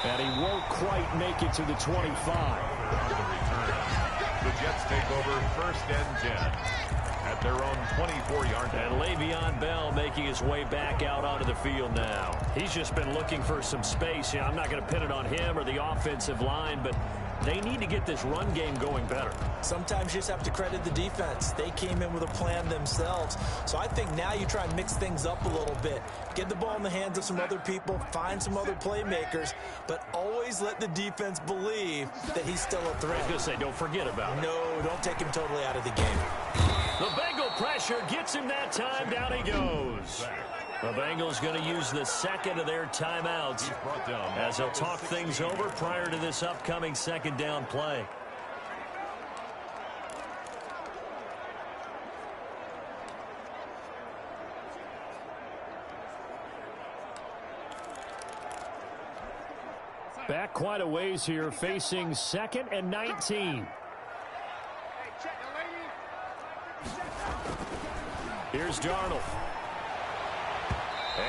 And he won't quite make it to the 25. The Jets take over first and 10 at their own 24-yard line. And Le'Veon Bell making his way back out onto the field now. He's just been looking for some space. I'm not going to pin it on him or the offensive line, but they need to get this run game going better. Sometimes you just have to credit the defense. They came in with a plan themselves. So I think now you try and mix things up a little bit. Get the ball in the hands of some other people, find some other playmakers, but always let the defense believe that he's still a threat. I was going to say, don't forget about it. No, don't take him totally out of the game. The Bengal pressure gets him that time. Down he goes. The Bengals going to use the second of their timeouts as they'll talk things over prior to this upcoming second down play. Back quite a ways here, facing 2nd and 19. Here's Darnold.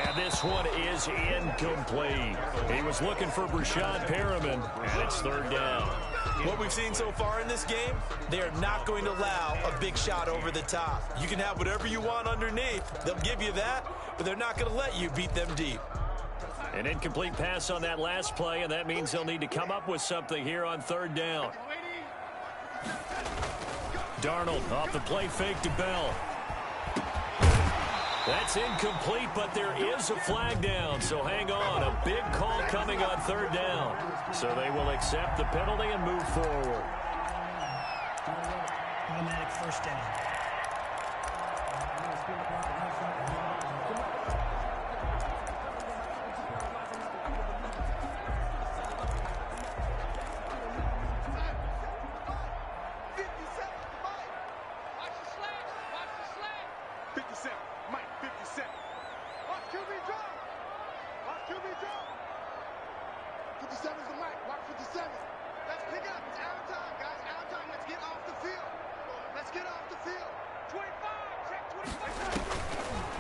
And this one is incomplete. He was looking for Brashad Perriman, and it's third down. What we've seen so far in this game, they are not going to allow a big shot over the top. You can have whatever you want underneath. They'll give you that, but they're not going to let you beat them deep. An incomplete pass on that last play, and that means they'll need to come up with something here on third down. Darnold off the play fake to Bell. That's incomplete, but there is a flag down, so hang on. A big call coming on third down. So they will accept the penalty and move forward. Automatic first down.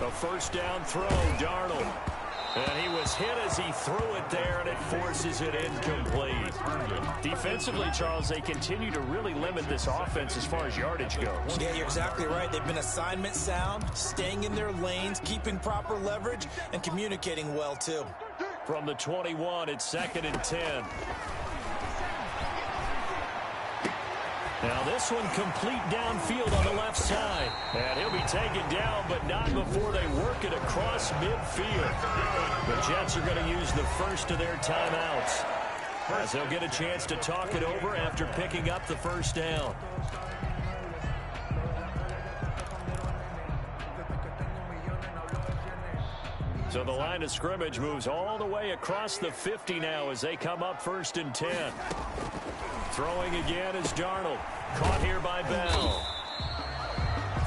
A first down throw, Darnold. And he was hit as he threw it there, and it forces it incomplete. Defensively, Charles, they continue to really limit this offense as far as yardage goes. Yeah, you're exactly right. They've been assignment sound, staying in their lanes, keeping proper leverage, and communicating well, too. From the 21, it's 2nd and 10. Now this one complete downfield on the left side. And he'll be taken down, but not before they work it across midfield. The Jets are going to use the first of their timeouts, as they'll get a chance to talk it over after picking up the first down. So the line of scrimmage moves all the way across the 50 now as they come up 1st and 10. Throwing again is Darnold. Caught here by Bell.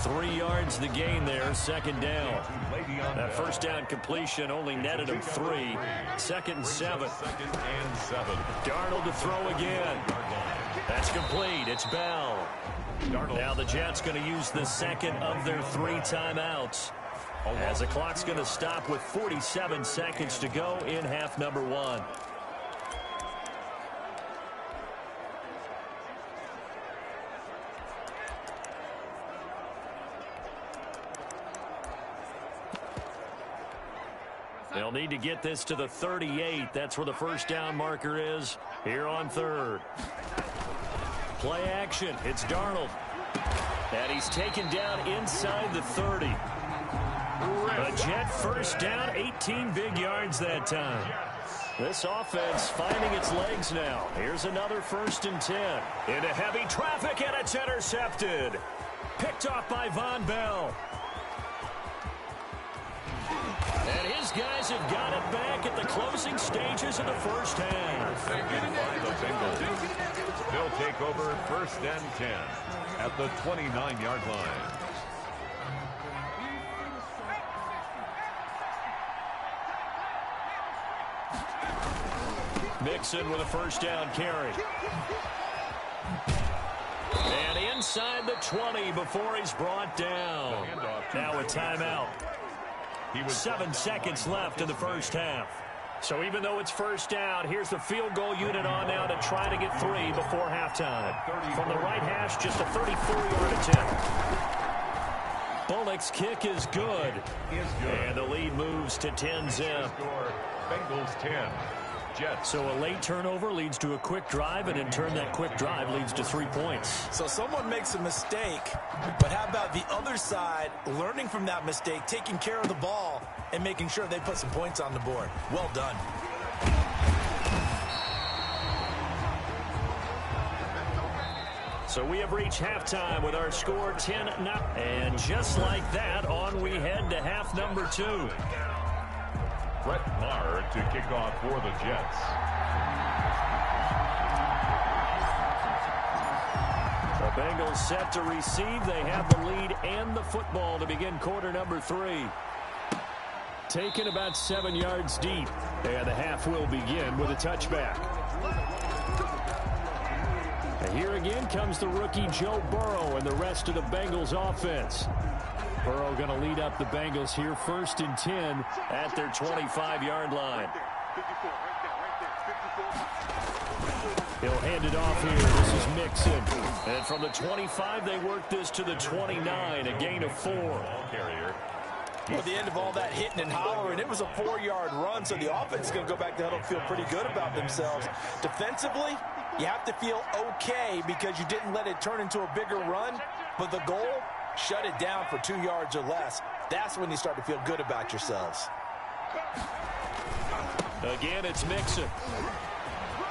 3 yards the gain there, 2nd down. That first down completion only netted him 3. 2nd and 7. Darnold to throw again. That's complete. It's Bell. Now the Jets going to use the second of their 3 timeouts, as the clock's going to stop with 47 seconds to go in half number 1. They'll need to get this to the 38. That's where the first down marker is here on third. Play action. It's Darnold. And he's taken down inside the 30. A Jet first down, 18 big yards that time. This offense finding its legs now. Here's another 1st and 10. Into heavy traffic, and it's intercepted. Picked off by Von Bell. And his guys have got it back at the closing stages of the first half. Second by the Bengals. They'll take over 1st and 10 at the 29-yard line. Mixon with a first down carry. And inside the 20 before he's brought down. Now a timeout. 7 seconds left in the first half. So even though it's first down, here's the field goal unit on now to try to get 3 before halftime. From the right hash, just a 34-yard attempt. Bullock's kick is good. And the lead moves to 10-zip. Bengals 10. Jets. So a late turnover leads to a quick drive, and in turn that quick drive leads to 3 points. So someone makes a mistake, but how about the other side learning from that mistake, taking care of the ball, and making sure they put some points on the board? Well done. So we have reached halftime with our score 10-0. And just like that, on we head to half number 2. Brett Maher to kick off for the Jets. The Bengals set to receive. They have the lead and the football to begin quarter number 3. Taken about 7 yards deep. And the half will begin with a touchback. And here again comes the rookie Joe Burrow and the rest of the Bengals offense. Burrow going to lead up the Bengals here 1st and 10 at their 25-yard line. He'll hand it off here. This is Mixon. And from the 25, they work this to the 29, a gain of 4. Well, at the end of all that hitting and hollering, it was a 4-yard run, so the offense is going to go back to huddle and feel pretty good about themselves. Defensively, you have to feel okay because you didn't let it turn into a bigger run, but the goal, shut it down for 2 yards or less. That's when you start to feel good about yourselves. Again, it's Mixon.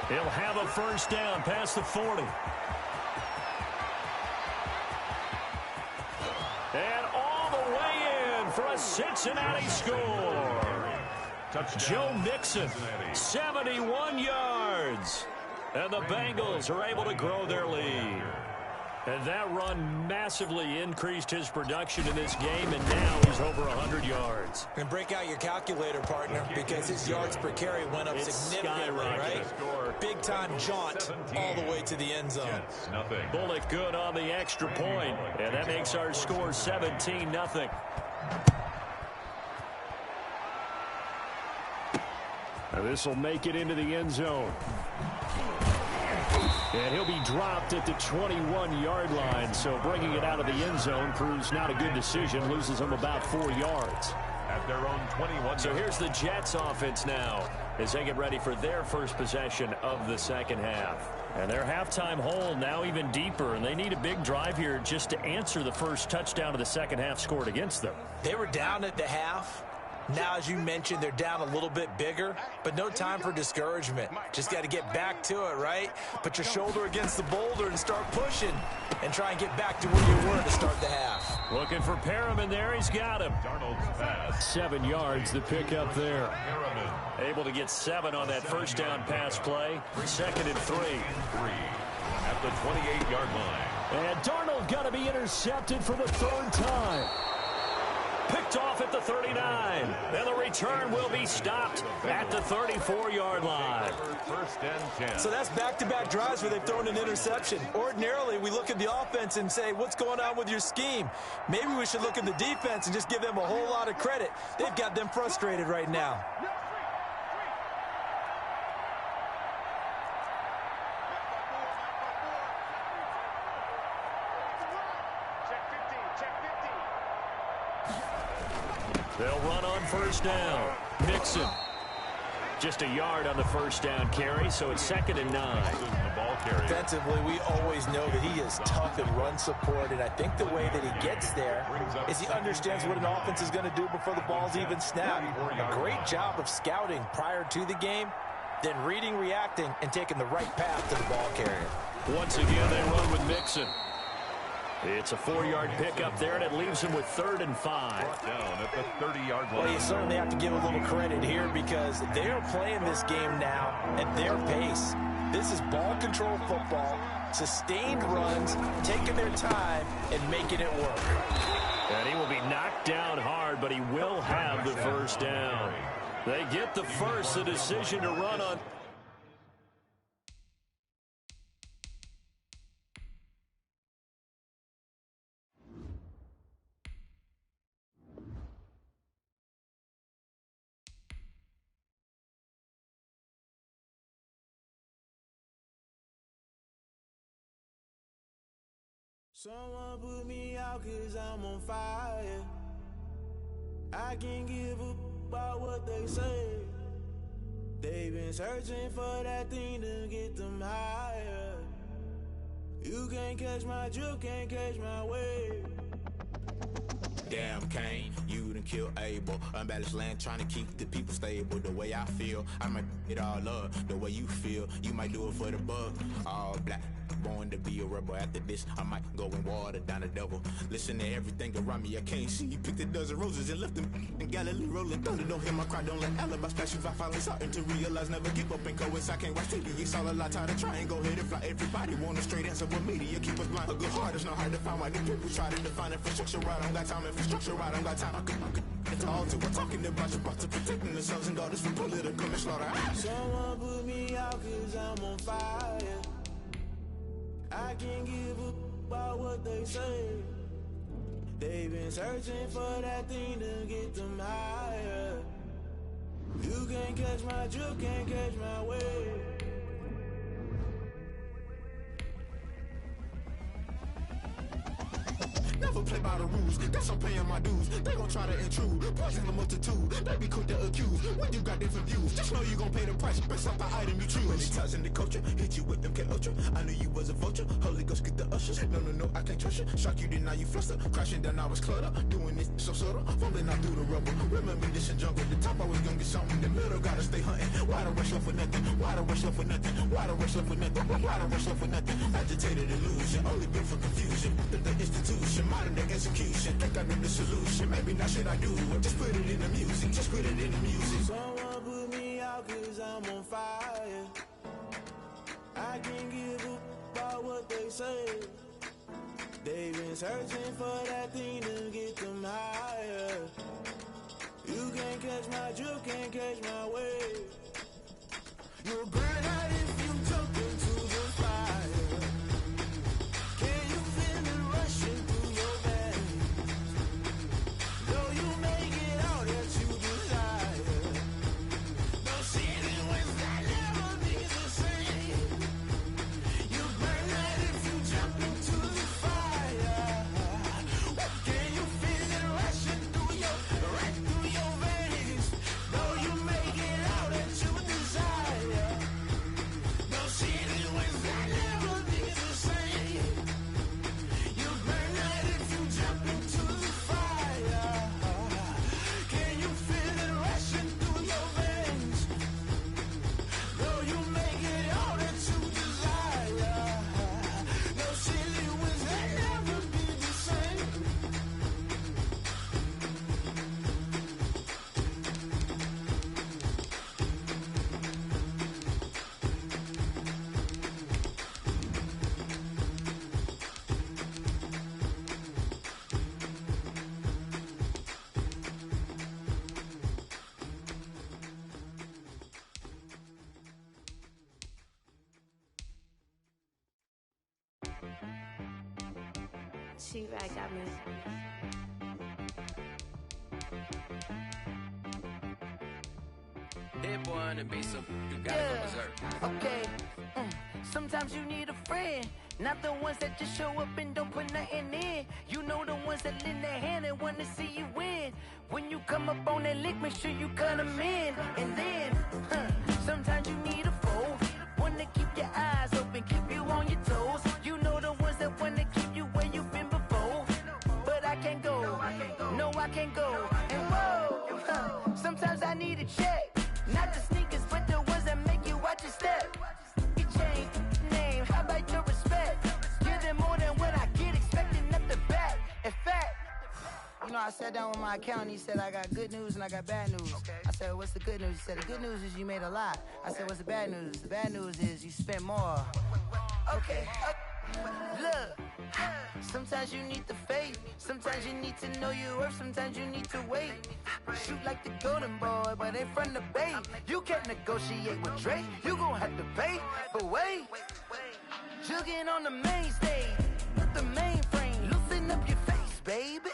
He'll have a first down past the 40. And all the way in for a Cincinnati score. Joe Mixon, 71 yards. And the Bengals are able to grow their lead. And that run massively increased his production in this game, and now he's over 100 yards. And break out your calculator, partner, because his yards per carry went up significantly, right? Big-time jaunt all the way to the end zone. Bullock good on the extra point, and that makes our score 17-0. This will make it into the end zone. And he'll be dropped at the 21-yard line, so bringing it out of the end zone proves not a good decision, loses him about 4 yards. At their own 21. So here's the Jets offense now as they get ready for their first possession of the second half. And their halftime hole now even deeper, and they need a big drive here just to answer the first touchdown of the second half scored against them. They were down at the half. Now, as you mentioned, they're down a little bit bigger, but no time for discouragement. Just got to get back to it, right? Put your shoulder against the boulder and start pushing and try and get back to where you were to start the half. Looking for Perriman there. He's got him. 7 yards, the pickup there. Able to get 7 on that first down pass play. 2nd and 3. At the 28-yard line. And Darnold got to be intercepted for the 3rd time. Picked off at the 39. And the return will be stopped at the 34-yard line. First and 10. So that's back-to-back drives where they've thrown an interception. Ordinarily, we look at the offense and say, what's going on with your scheme? Maybe we should look at the defense and just give them a whole lot of credit. They've got them frustrated right now. They'll run on first down. Mixon. Just a yard on the first down carry, so it's 2nd and 9. Defensively, we always know that he is tough in run support, and I think the way that he gets there is he understands what an offense is going to do before the ball's even snapped. A great job of scouting prior to the game, then reading, reacting, and taking the right path to the ball carrier. Once again, they run with Mixon. It's a 4-yard pickup there, and it leaves him with 3rd and 5. Brought down at the 30-yard line. Well, you certainly have to give a little credit here because they're playing this game now at their pace. This is ball control football, sustained runs, taking their time, and making it work. And he will be knocked down hard, but he will have the first down. They get the first, the decision to run on. Someone put me out 'cause I'm on fire. I can't give up about what they say. They've been searching for that thing to get them higher. You can't catch my drift, can't catch my wave. Damn, Kane, you done killed Abel. Unbalanced land, trying to keep the people stable. The way I feel, I might it all up. The way you feel, you might do it for the buck. All black, born to be a rebel. After this, I might go and water down the devil. Listen to everything around me, I can't see. Picked a dozen roses and left them in Galilee rolling thunder. Don't hear my cry, don't let alibis pass you. I finally starting to realize, never give up and go. I can't watch TV, it's all a lot. Time to try and go ahead and fly. Everybody want a straight answer with media. Keep us blind. A good heart is not hard to find. Why the people try to define infrastructure right? I don't got time. Infrastructure right, I don't got time. I could it's all to. We're talking about your about to protecting the sons and daughters from political slaughter. Someone put me out 'cause I'm on fire. I can't give up about what they say. They've been searching for that thing to get them higher. You can't catch my drift, can't catch my wave. Never play by the rules, guess I'm paying my dues. They gon' try to intrude, poison the multitude. They be quick to accuse, when you got different views. Just know you gon' pay the price, based off the item you choose. Many times in the culture, hit you with MK Ultra. I knew you was a vulture, Holy Ghost get the ushers. No, I can't trust you. Shock you, then now you fluster. Crashing down, I was clutter. Doing this so subtle, fumbling out through the rubble. Remember this in jungle, the top always gonna get something. The middle gotta stay hunting. Why the rush left for nothing? Why the rush left for nothing? Why the rush left for nothing? Why the rush left for nothing? Agitated illusion, only built for confusion. The institution, modern day execution. Think I know the solution. Maybe not shit I do. Just put it in the music. Just put it in the music. Someone put me out 'cause I'm on fire. I can't give up about what they say. They've been searching for that thing to get them higher. You can't catch my drift, can't catch my wave. You'll burn out if you jump into the fire. Can you feel it rushing through your veins? Though you make it all that you desire. No ceiling wins that never be the same. You burn out if you jump into the fire. Can you feel it rushing through right through your veins? Though you make it all that you desire. No ceiling wins that never be the same. You burn out if you jump into the fire. Can you feel it rushing through your veins? Though you make it all that you desire. No ceiling wins that never be the same. She-Rag got me. That boy on the beat, so you gotta go berserk. Okay. Sometimes you need a friend. Not the ones that just show up and don't put nothing in. You know the ones that lend their hand and want to see you win. When you come up on that lick, make sure you cut them in. And then, sometimes you need a foe. One to keep your eyes open, keep you on your toes. You know the ones that want to keep you where you've been before. But I can't go, no I can't go. And whoa, sometimes I need a check. Not the sneakers, but the ones that make you watch your step. You change name, how about your respect? Give them more than what I get, expecting at the back. In fact, you know, I sat down with my accountant. He said, I got good news and I got bad news. I said, what's the good news? He said, the good news is you made a lot. I said, what's the bad news? The bad news is you spent more. Okay. Look, sometimes you need the faith. Sometimes you need to know your worth. Sometimes you need to wait. Shoot like the golden boy, but they from the bay. You can't negotiate with Drake. You gon' have to pay. But wait, jugging on the main stage with the mainframe. Loosen up your face, baby.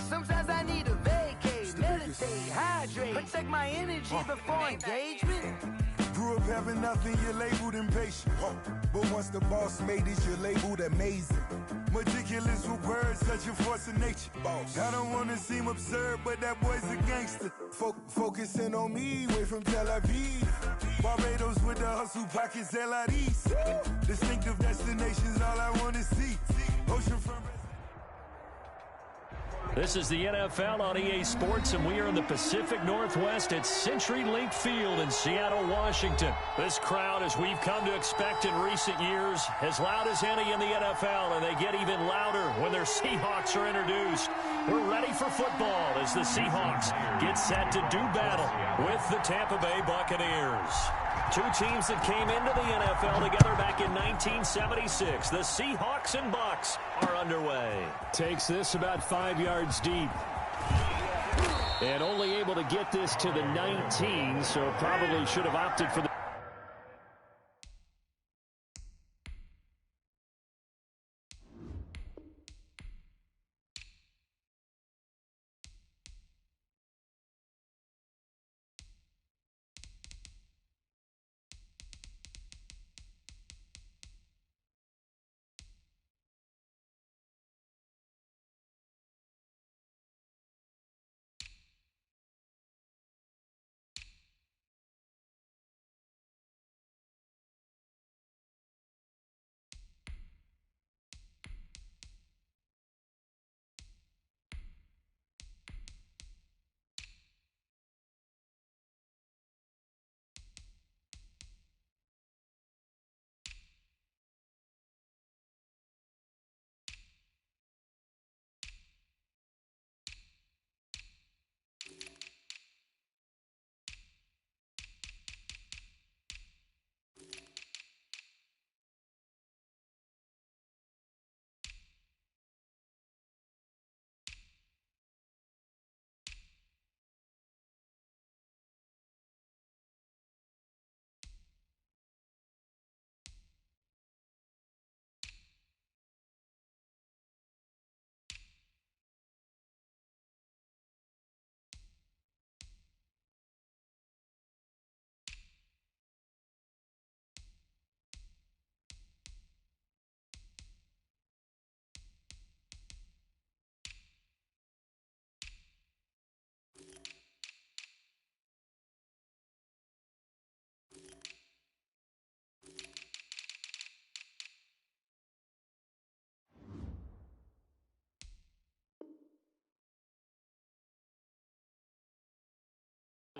Sometimes I need a vacate, meditate, hydrate, protect my energy before engagement. Grew up having nothing, you're labeled impatient. But once the boss made it, you're labeled amazing. Meticulous with words, such a force of nature. I don't want to seem absurd, but that boy's a gangster. Focusing on me, way from Tel Aviv. Barbados with the hustle pockets, LIDs. Distinctive destinations, all I want to see. Oceanfront. This is the NFL on EA Sports, and we are in the Pacific Northwest at CenturyLink Field in Seattle, Washington. This crowd, as we've come to expect in recent years, as loud as any in the NFL, and they get even louder when their Seahawks are introduced. We're ready for football as the Seahawks get set to do battle with the Tampa Bay Buccaneers. Two teams that came into the NFL together back in 1976. The Seahawks and Bucs are underway. Takes this about 5 yards deep. And only able to get this to the 19, so probably should have opted for the...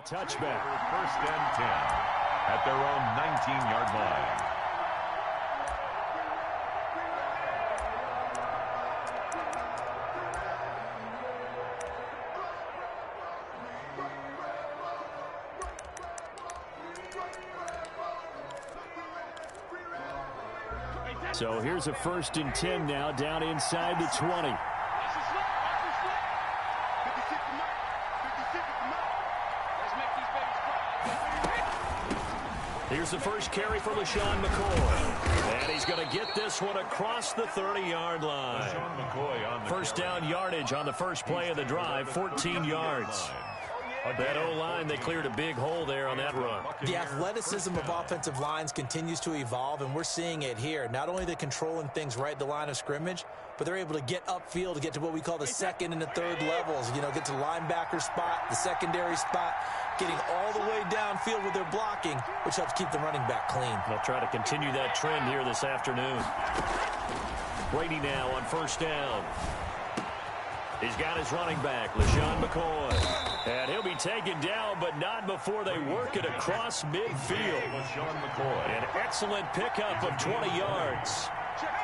touchback. First and 10 at their own 19-yard line. So here's a 1st and 10 now, down inside the 20. Here's the first carry for LaShawn McCoy. And he's going to get this one across the 30-yard line. LaShawn McCoy on the first carry. down yardage on the first play of the drive, 14 yards. That O-line, they cleared a big hole there on that run. The athleticism of offensive lines continues to evolve, and we're seeing it here. Not only are they controlling things right at the line of scrimmage, but they're able to get upfield to get to what we call the second and the third levels. You know, get to the linebacker spot, the secondary spot, getting all the way downfield with their blocking, which helps keep the running back clean. They'll try to continue that trend here this afternoon. Brady now on first down. He's got his running back, LaShawn McCoy. And he'll be taken down, but not before they work it across midfield. LaShawn McCoy. An excellent pickup of 20 yards.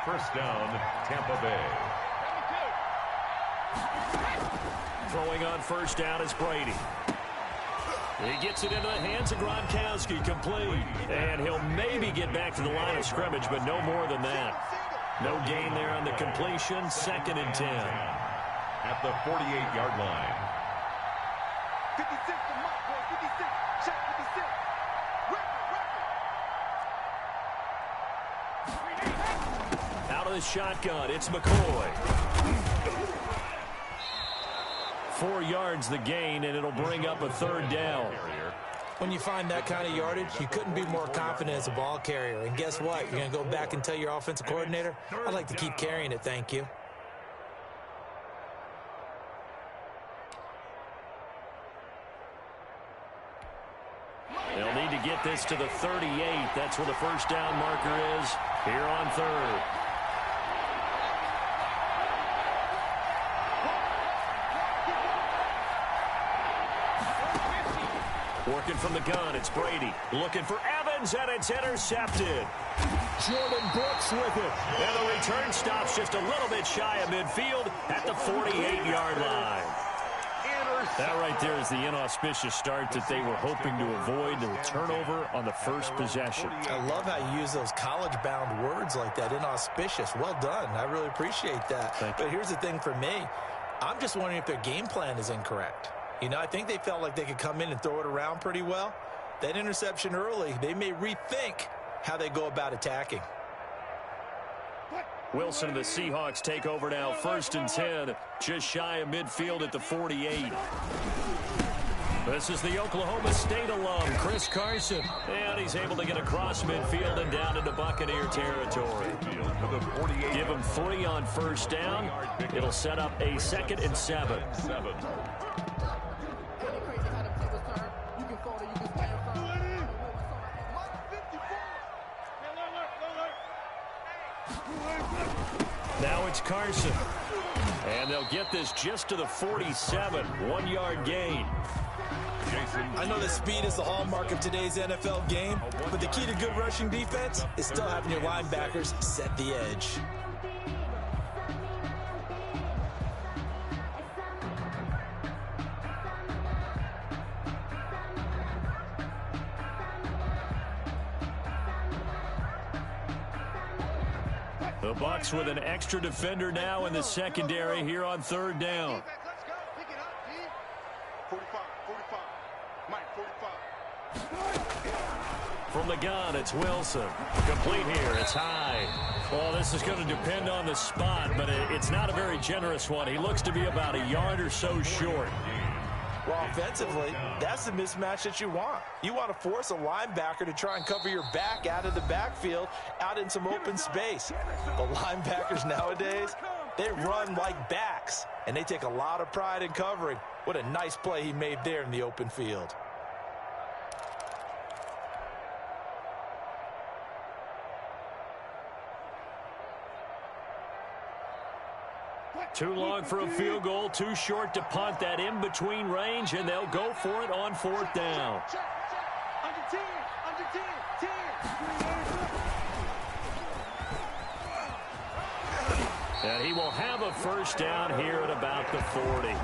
First down, Tampa Bay. Throwing on first down is Brady. He gets it into the hands of Gronkowski, complete. And he'll maybe get back to the line of scrimmage, but no more than that. No gain there on the completion, 2nd and 10. At the 48-yard line. 56 to Mike, boy. 56. Check 56. Out of the shotgun, it's McCoy. 4 yards the gain, and it'll bring up a 3rd down. When you find that kind of yardage, you couldn't be more confident as a ball carrier. And guess what? You're going to go back and tell your offensive coordinator, I'd like to keep carrying it, thank you. They'll need to get this to the 38. That's where the first down marker is here on 3rd. Working from the gun, it's Brady. Looking for Evans, and it's intercepted. Jordan Brooks with it. And the return stops just a little bit shy of midfield at the 48-yard line. That right there is the inauspicious start that they were hoping to avoid, the turnover on the first possession. I love how you use those college-bound words like that, inauspicious. Well done. I really appreciate that. But here's the thing for me. I'm just wondering if their game plan is incorrect. You know, I think they felt like they could come in and throw it around pretty well. That interception early, they may rethink how they go about attacking. Wilson and the Seahawks take over now, 1st and 10, just shy of midfield at the 48. This is the Oklahoma State alum, Chris Carson. And he's able to get across midfield and down into Buccaneer territory. Give him 3 on first down. It'll set up a 2nd and 7. Now it's Carson. And they'll get this just to the 47. 1-yard gain. I know that speed is the hallmark of today's NFL game, but the key to good rushing defense is still having your linebackers set the edge. The Bucs with an extra defender now in the secondary here on 3rd down. Let's go. Pick it up, D. 45. Mike, 45. From the gun, it's Wilson. Complete here. It's high. Well, this is going to depend on the spot, but it's not a very generous one. He looks to be about a yard or so short. Well, offensively, that's the mismatch that you want. You want to force a linebacker to try and cover your back out of the backfield, out in some open space. The linebackers nowadays, they run like backs, and they take a lot of pride in covering. What a nice play he made there in the open field. Too long for a field goal, too short to punt. That in-between range, and they'll go for it on 4th down. Under 10, under 10, 10. And he will have a first down here at about the 40.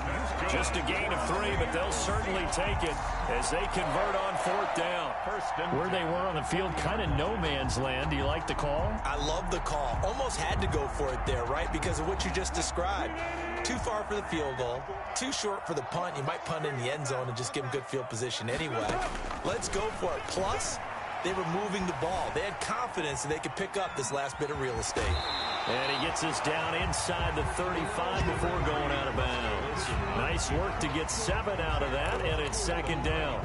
Just a gain of 3, but they'll certainly take it as they convert on 4th down. Where they were on the field, kind of no man's land. Do you like the call? I love the call. Almost had to go for it there, right? Because of what you just described. Too far for the field goal. Too short for the punt. You might punt in the end zone and just give them good field position anyway. Let's go for it. Plus, they were moving the ball. They had confidence that they could pick up this last bit of real estate. And he gets us down inside the 35 before going out of bounds. Nice work to get 7 out of that, and it's second down.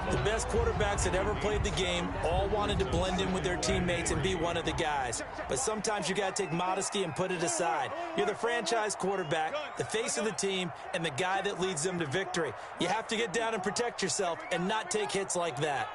The best quarterbacks that ever played the game all wanted to blend in with their teammates and be one of the guys. But sometimes you got to take modesty and put it aside. You're the franchise quarterback, the face of the team, and the guy that leads them to victory. You have to get down and protect yourself and not take hits like that.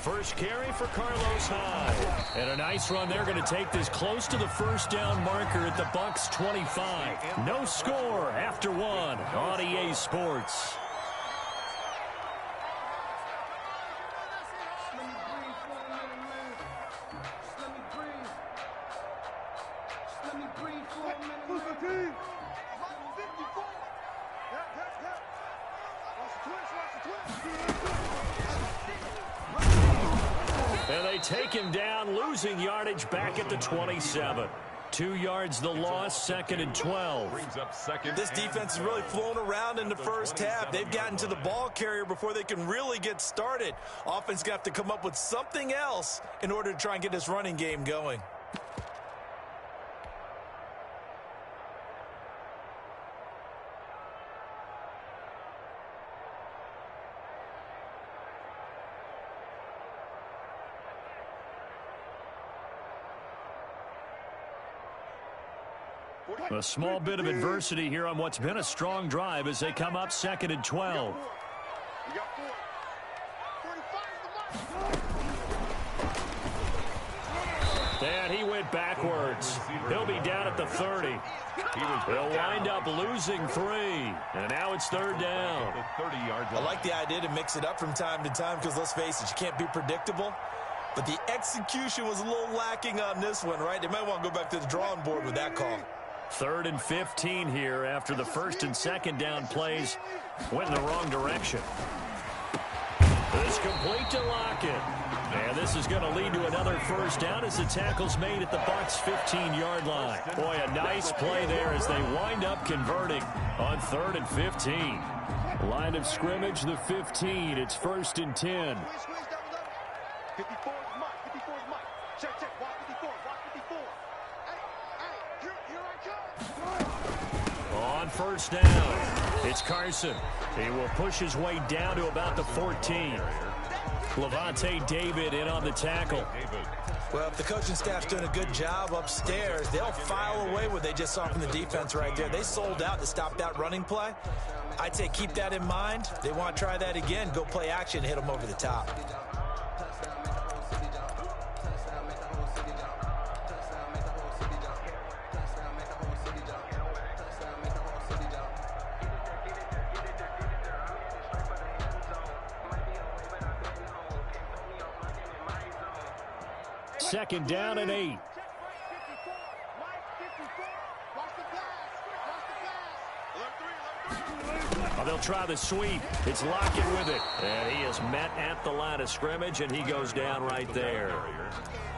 First carry for Carlos Hyde. And a nice run there, going to take this close to the first down marker at the Bucs 25. No score after 1 on EA Sports. And they take him down, losing yardage back at the 27. 2 yards the loss, 2nd and 12. This defense has really flown around in the first half. They've gotten to the ball carrier before they can really get started. Offense going to have to come up with something else in order to try and get this running game going. A small bit of adversity here on what's been a strong drive as they come up 2nd and 12. And he went backwards. He'll be down at the 30. He'll wind up losing 3. And now it's 3rd down. I like the idea to mix it up from time to time because, let's face it, you can't be predictable. But the execution was a little lacking on this one, right? They might want to go back to the drawing board with that call. 3rd and 15 here after the 1st and 2nd down plays went in the wrong direction. This complete to Lockett. And this is going to lead to another first down as the tackle's made at the Bucs 15-yard line. Boy, a nice play there as they wind up converting on 3rd and 15. Line of scrimmage, the 15. It's 1st and 10. 54 is Mike. 54 is Mike. Check, check. Watch 54. Watch 54. Here I come. On first down, it's Carson. He will push his way down to about the 14. Levante David in on the tackle. Well, if the coaching staff's doing a good job upstairs, they'll file away what they just saw from the defense right there. They sold out to stop that running play. I'd say keep that in mind. They want to try that again. Go play action, hit them over the top. Second down and 8. Oh, they'll try the sweep. It's Lockett with it. And he is met at the line of scrimmage, and he goes down right there.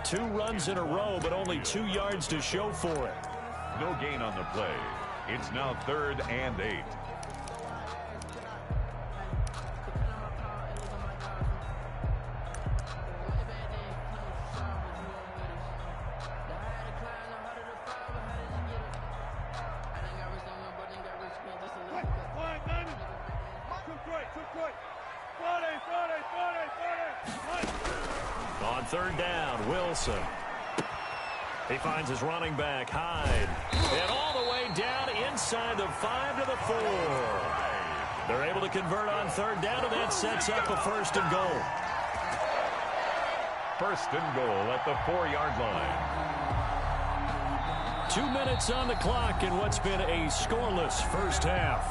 2 runs in a row, but only 2 yards to show for it. No gain on the play. It's now 3rd and 8. On 3rd down, Wilson. He finds his running back, Hyde. And all the way down inside the 5 to the 4. They're able to convert on 3rd down, and that sets up a 1st and goal. 1st and goal at the 4-yard line. 2 minutes on the clock in what's been a scoreless first half.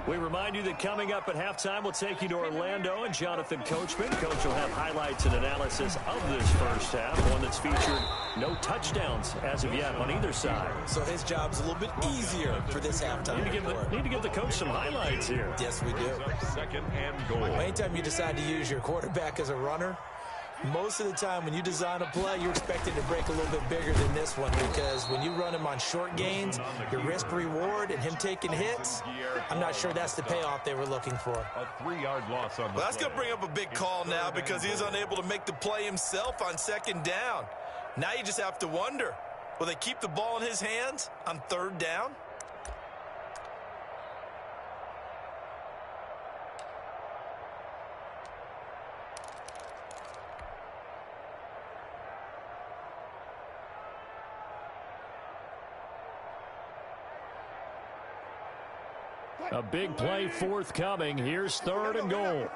We remind you that coming up at halftime, we'll take you to Orlando and Jonathan Coachman. Coach will have highlights and analysis of this first half, one that's featured no touchdowns as of yet on either side. So his job's a little bit easier for this halftime. Need to give the coach some highlights here. Yes, we do. 2nd and goal. Anytime you decide to use your quarterback as a runner, Most of the time when you design a play, you're expected to break a little bit bigger than this one, because when you run him on short gains, your risk-reward and him taking hits, I'm not sure that's the payoff they were looking for. A 3-yard loss on the That's going to bring up a big call now, because he is unable to make the play himself on second down. Now you just have to wonder, will they keep the ball in his hands on third down? A big play forthcoming. Here's 3rd and goal.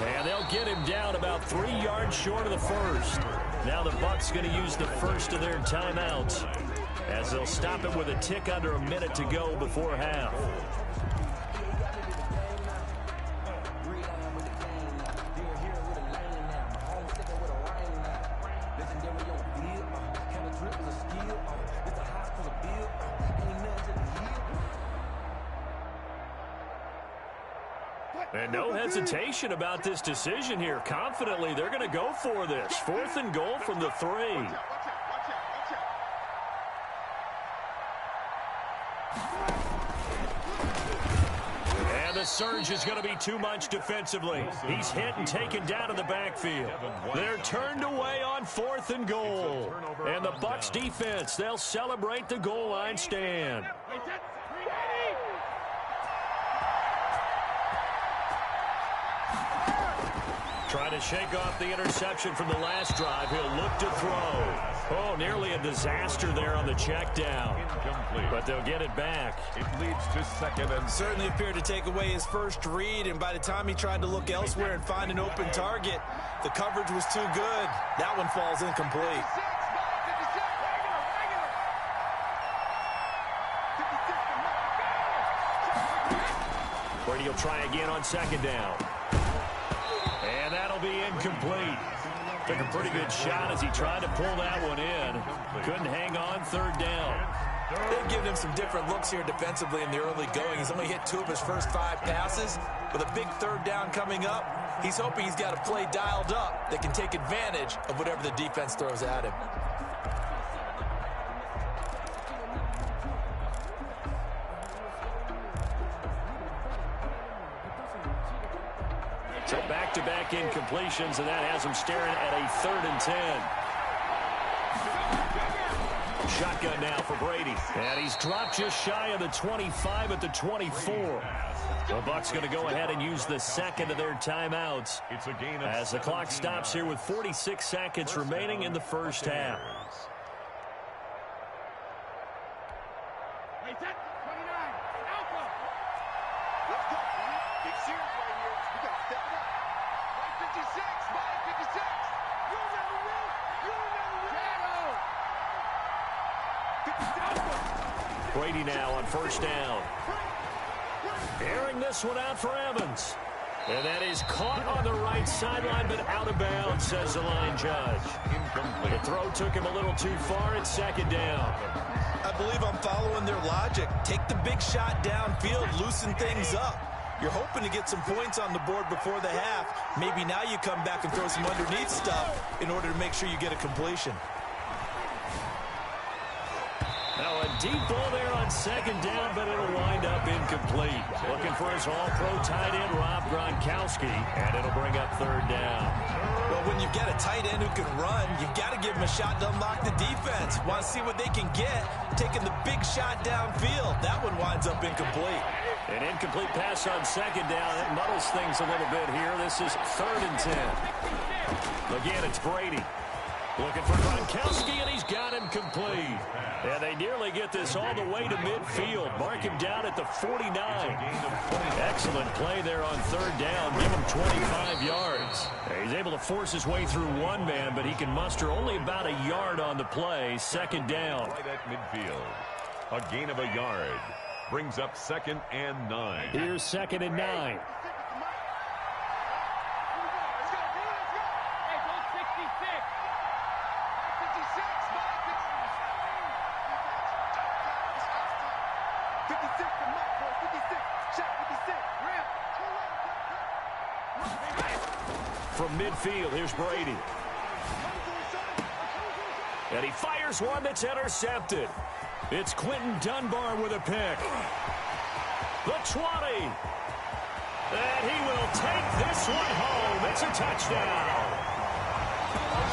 And they'll get him down about 3 yards short of the first. Now the Bucs going to use the first of their timeouts, as they'll stop it with a tick under a minute to go before half. And no hesitation about this decision here. Confidently, they're going to go for this. 4th and goal from the 3. And the surge is going to be too much defensively. He's hit and taken down in the backfield. They're turned away on 4th and goal. And the Bucs defense, they'll celebrate the goal line stand. Trying to shake off the interception from the last drive. He'll look to throw. Oh, nearly a disaster there on the check down. Incomplete. But they'll get it back. It leads to 2nd and... Certainly appeared to take away his first read, and by the time he tried to look elsewhere and find an open target, the coverage was too good. That one falls incomplete. Brady will try again on 2nd down. And that'll be incomplete. Took a pretty good shot as he tried to pull that one in. Couldn't hang on 3rd down. They've given him some different looks here defensively in the early going. He's only hit 2 of his first 5 passes. With a big 3rd down coming up, he's hoping he's got a play dialed up that can take advantage of whatever the defense throws at him. So back-to-back incompletions, and that has him staring at a 3rd and 10. Shotgun now for Brady. And he's dropped just shy of the 25 at the 24. The Bucs going to go ahead and use the 2nd of their timeouts It's a gain of as the clock stops here with 46 seconds remaining in the first half. Brady now on 1st down. Airing this one out for Evans. And that is caught on the right sideline, but out of bounds, says the line judge. Incomplete. The throw took him a little too far. It's 2nd down. I believe I'm following their logic. Take the big shot downfield, loosen things up. You're hoping to get some points on the board before the half. Maybe now you come back and throw some underneath stuff in order to make sure you get a completion. Now a deep ball there on 2nd down, but it'll wind up incomplete. Looking for his all-pro tight end, Rob Gronkowski, and it'll bring up 3rd down. Well, when you've got a tight end who can run, you've got to give him a shot to unlock the defense. Want to see what they can get, taking the big shot downfield. That one winds up incomplete. An incomplete pass on 2nd down. It muddles things a little bit here. This is 3rd and 10. Again, it's Brady. Looking for Gronkowski, and he's got him complete. And they nearly get this all the way to midfield. Mark him down at the 49. Excellent play there on 3rd down. Give him 25 yards. He's able to force his way through one man, but he can muster only about a yard on the play. 2nd down. Right at midfield. A gain of a yard. Brings up 2nd and 9. Here's 2nd and 9. From midfield, here's Brady. And he fires one that's intercepted. It's Quentin Dunbar with a pick. The 20. And he will take this one home. It's a touchdown.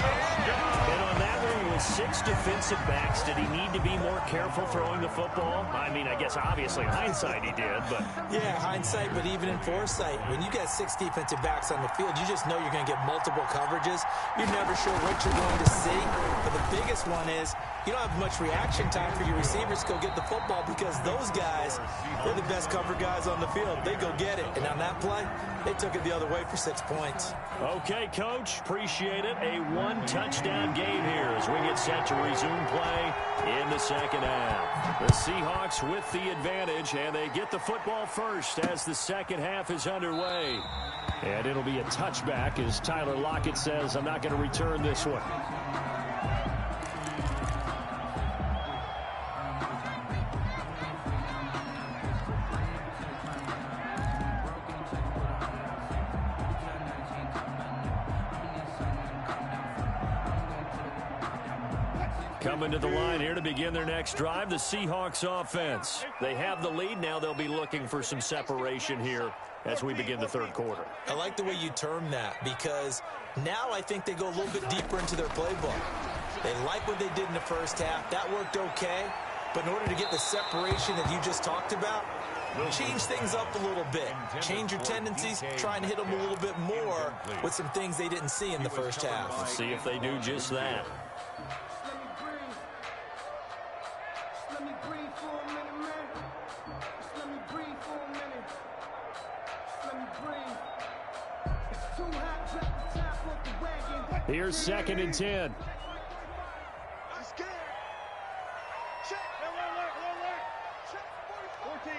And on that one, with 6 defensive backs, did he need to be more careful throwing the football? I mean, I guess obviously hindsight he did, but... Yeah, hindsight, but even in foresight, when you got 6 defensive backs on the field, you just know you're going to get multiple coverages. You're never sure what you're going to see. But the biggest one is you don't have much reaction time for your receivers to go get the football because those guys, they're the best cover guys on the field. They go get it. And on that play, they took it the other way for 6 points. Okay, Coach, appreciate it. A one-touchdown game here as we get set to resume play in the second half. The Seahawks with the advantage, and they get the football first as the second half is underway. And it'll be a touchback as Tyler Lockett says, I'm not going to return this one. Coming to the line here to begin their next drive, the Seahawks offense. They have the lead. Now they'll be looking for some separation here as we begin the third quarter. I like the way you term that because now I think they go a little bit deeper into their playbook. They like what they did in the first half. That worked okay. But in order to get the separation that you just talked about, change things up a little bit. Change your tendencies, try and hit them a little bit more with some things they didn't see in the first half. Let's see if they do just that. Here's 2nd and 10. Check. 14.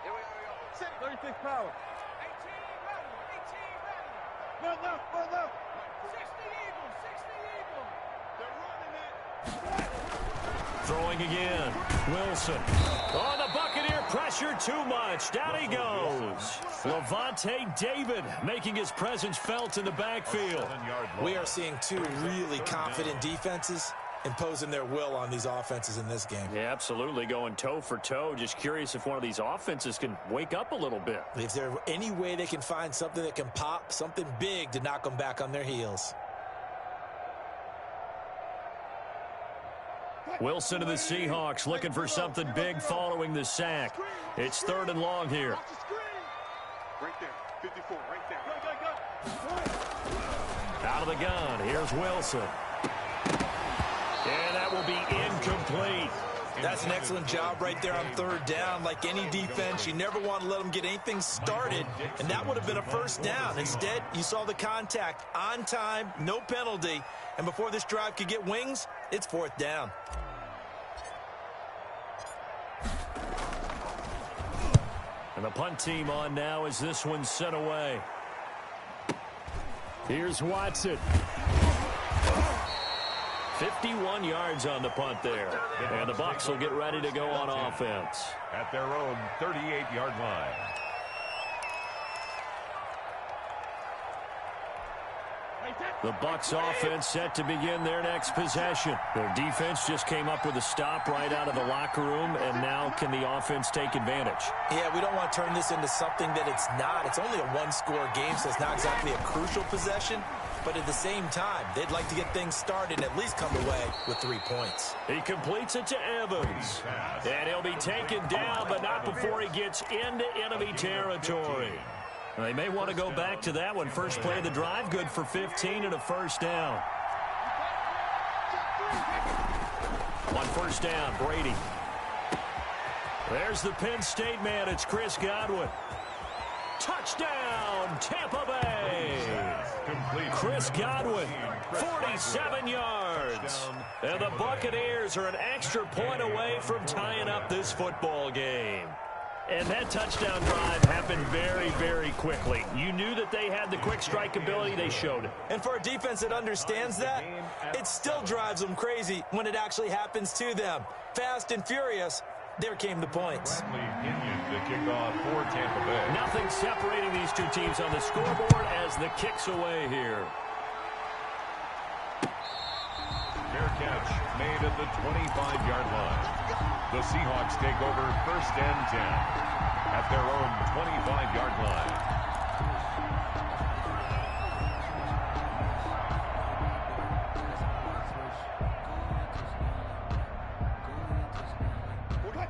Here we go. 36 power. 18 ready. One left. 60 Eagles. They're running it. Throwing again. Wilson. Oh, the Buccaneer pressure too much. Down he goes. Levante David making his presence felt in the backfield. We are seeing 2 really confident defenses imposing their will on these offenses in this game. Yeah, absolutely. Going toe for toe. Just curious if one of these offenses can wake up a little bit. Is there any way they can find something that can pop, something big to knock them back on their heels? Wilson of the Seahawks looking for something big following the sack. It's 3rd and long here. Right there. 54. Right there. Out of the gun. Here's Wilson. And that will be incomplete. That's an excellent job right there on 3rd down. Like any defense, you never want to let them get anything started, and that would have been a 1st down. Instead, you saw the contact on time, no penalty, and before this drive could get wings, it's 4th down. And the punt team on now as this one's sent away. Here's Watson. 51 yards on the punt there. And the Bucs will get ready to go on offense. At their own 38-yard line. The Bucs offense set to begin their next possession. Their defense just came up with a stop right out of the locker room, and now can the offense take advantage? Yeah, we don't want to turn this into something that it's not. It's only a one-score game, so it's not exactly a crucial possession. But at the same time, they'd like to get things started and at least come away with 3 points. He completes it to Evans. And he'll be taken down, but not before he gets into enemy territory. They may want to go back to that one. First play of the drive, good for 15 and a 1st down. On 1st down, Brady. There's the Penn State man. It's Chris Godwin. Touchdown, Tampa Bay. Chris Godwin, 47 yards. And the Buccaneers are an extra point away from tying up this football game. And that touchdown drive happened very, very quickly. You knew that they had the quick strike ability. They showed it. And for a defense that understands that, it still drives them crazy when it actually happens to them. Fast and furious, there came the points. Bradley Pinion to kick off for Tampa Bay. Nothing separating these two teams on the scoreboard as the kick's away here. Fair catch made at the 25-yard line. The Seahawks take over 1st and 10 at their own 25-yard line.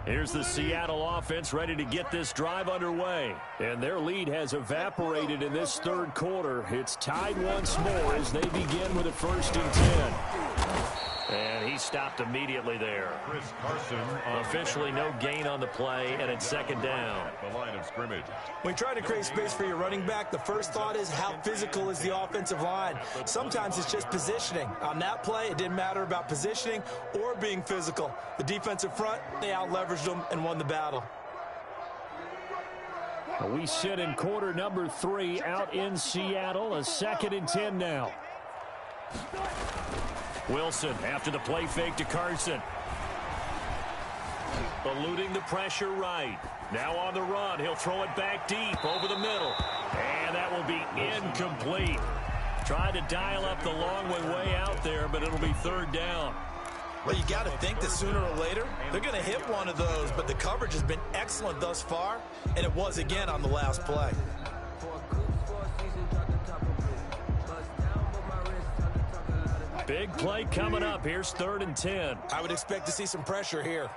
Here's the Seattle offense ready to get this drive underway. And their lead has evaporated in this third quarter. It's tied once more as they begin with a 1st and 10. And he stopped immediately there. Chris Carson. Officially no gain on the play, and it's 2nd down. The line of scrimmage. When you try to create space for your running back, the first thought is how physical is the offensive line. Sometimes it's just positioning. On that play, it didn't matter about positioning or being physical. The defensive front, they out-leveraged them and won the battle. We sit in quarter number 3 out in Seattle. A 2nd and 10 now. Wilson after the play fake to Carson. Eluding the pressure right. Now on the run. He'll throw it back deep over the middle. And that will be incomplete. Tried to dial up the long way out there, but it'll be 3rd down. Well, you got to think that sooner or later, they're going to hit one of those, but the coverage has been excellent thus far, and it was again on the last play. Big play coming up. Here's 3rd and 10. I would expect to see some pressure here.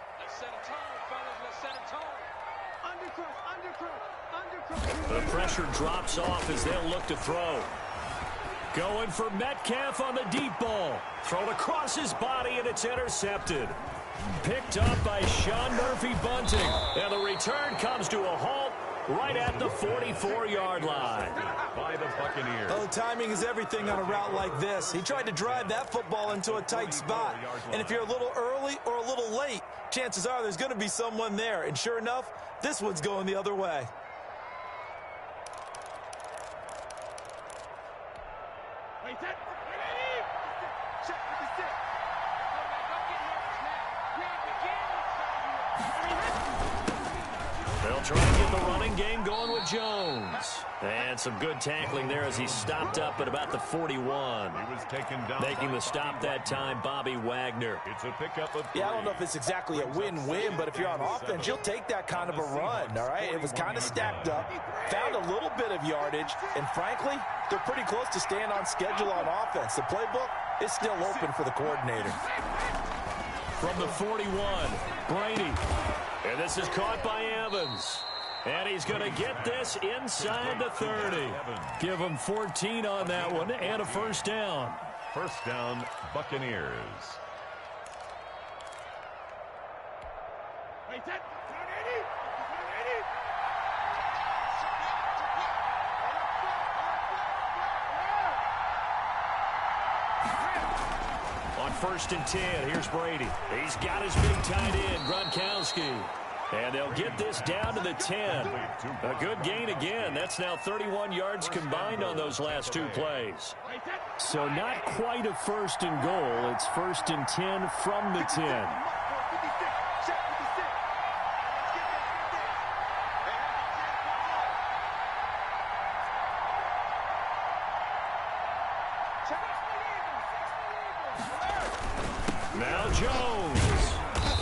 The pressure drops off as they'll look to throw. Going for Metcalf on the deep ball. Thrown across his body, and it's intercepted. Picked up by Sean Murphy-Bunting. And the return comes to a halt right at the 44-yard line. By the Buccaneers. Oh, timing is everything on a route like this. He tried to drive that football into a tight spot. And if you're a little early or a little late, chances are there's going to be someone there. And sure enough, this one's going the other way. They'll try to get the running game going with Jones. And some good tackling there as he stopped up at about the 41. He was taken down. Making the stop that time, Bobby Wagner. It's a pickup of 3. Yeah, I don't know if it's exactly a win-win, but if you're on offense, you'll take that kind of a run, all right? It was kind of stacked up, found a little bit of yardage, and frankly, they're pretty close to staying on schedule on offense. The playbook is still open for the coordinator. From the 41, Brady. And this is caught by Evans. And he's going to get this inside the 30. Give him 14 on that one and a 1st down. 1st down, Buccaneers. On 1st and 10, here's Brady. He's got his big tight end, Gronkowski. And they'll get this down to the 10. A good gain again. That's now 31 yards combined on those last 2 plays. So not quite a 1st and goal. It's 1st and 10 from the 10. Now Jones.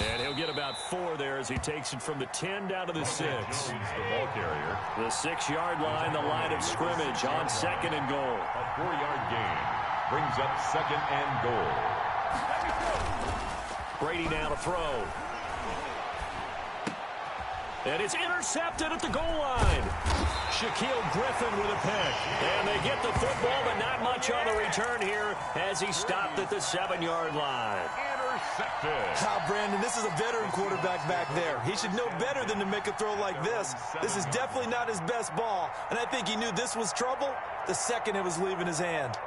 And he'll get about 4 there as he takes it from the 10 down to the 6. The ball carrier. The 6-yard line, the line of scrimmage on 2nd and goal. A 4-yard gain brings up 2nd and goal. Brady now to throw. And it's intercepted at the goal line. Shaquille Griffin with a pick. And they get the football, but not much on the return here as he stopped at the 7-yard line. Ah, Brandon, this is a veteran quarterback back there. He should know better than to make a throw like this. This is definitely not his best ball, and I think he knew this was trouble the second it was leaving his hand.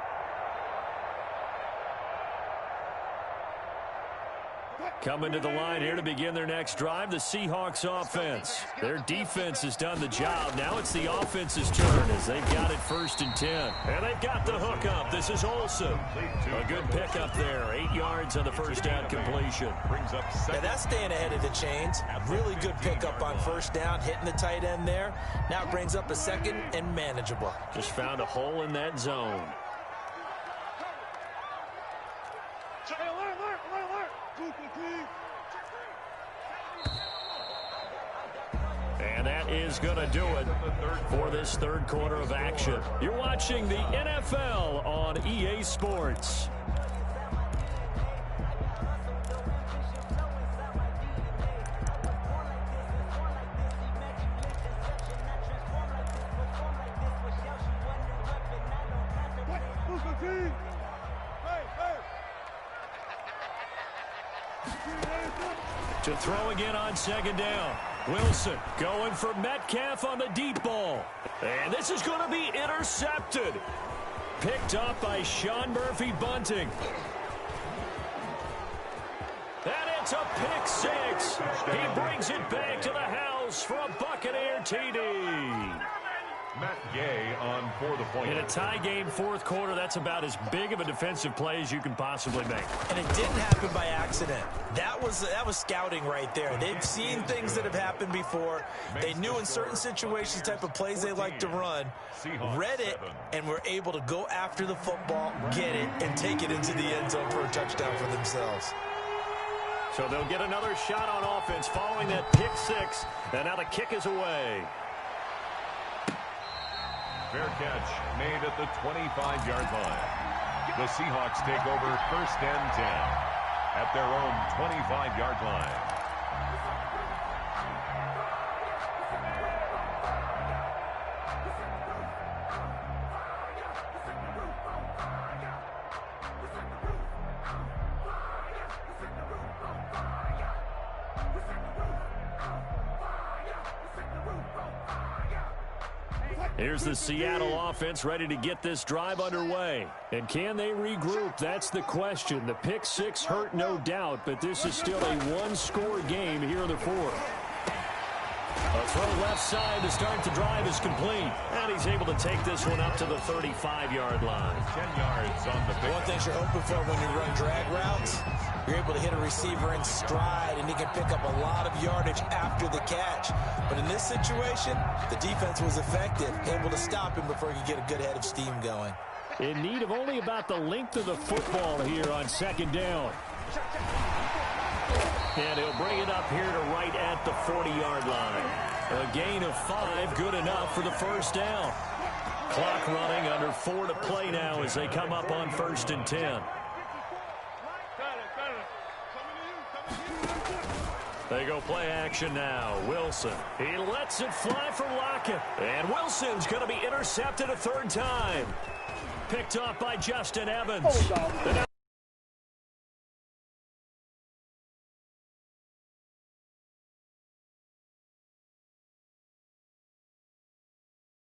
Coming to the line here to begin their next drive, the Seahawks offense. Their defense has done the job. Now it's the offense's turn as they've got it 1st and 10. And they've got the hook up. This is Olsen. A good pickup there. 8 yards on the first down completion. Yeah, that's staying ahead of the chains. Really good pickup on first down, hitting the tight end there. Now it brings up a 2nd and manageable. Just found a hole in that zone. And that is going to do it for this third quarter of action. You're watching the NFL on EA Sports. To throw again on 2nd down. Wilson going for Metcalf on the deep ball. And this is going to be intercepted. Picked up by Sean Murphy-Bunting. And it's a pick 6. He brings it back to the house for a Buccaneer TD. Matt Gay on for the point. In a tie game, 4th quarter, that's about as big of a defensive play as you can possibly make. And it didn't happen by accident. That was scouting right there. They've seen things that have happened before. They knew in certain situations the type of plays they like to run, read it, and were able to go after the football, get it, and take it into the end zone for a touchdown for themselves. So they'll get another shot on offense following that pick 6, and now the kick is away. Fair catch made at the 25-yard line. The Seahawks take over 1st and 10 at their own 25-yard line. Here's the Seattle offense ready to get this drive underway. And can they regroup? That's the question. The pick 6 hurt, no doubt, but this is still a one-score game here in the 4th. A throw left side to start the drive is complete. And he's able to take this one up to the 35-yard line. 10 yards on the pick. One thing you're hoping for when you run drag routes, you're able to hit a receiver in stride, and he can pick up a lot of yardage after the catch. But in this situation, the defense was effective, able to stop him before he could get a good head of steam going. In need of only about the length of the football here on 2nd down. And he'll bring it up here to right at the 40-yard line. A gain of 5, good enough for the 1st down. Clock running, under 4 to play now as they come up on 1st and 10. They go play action now. Wilson. He lets it fly for Lockett. And Wilson's going to be intercepted a 3rd time. Picked off by Justin Evans.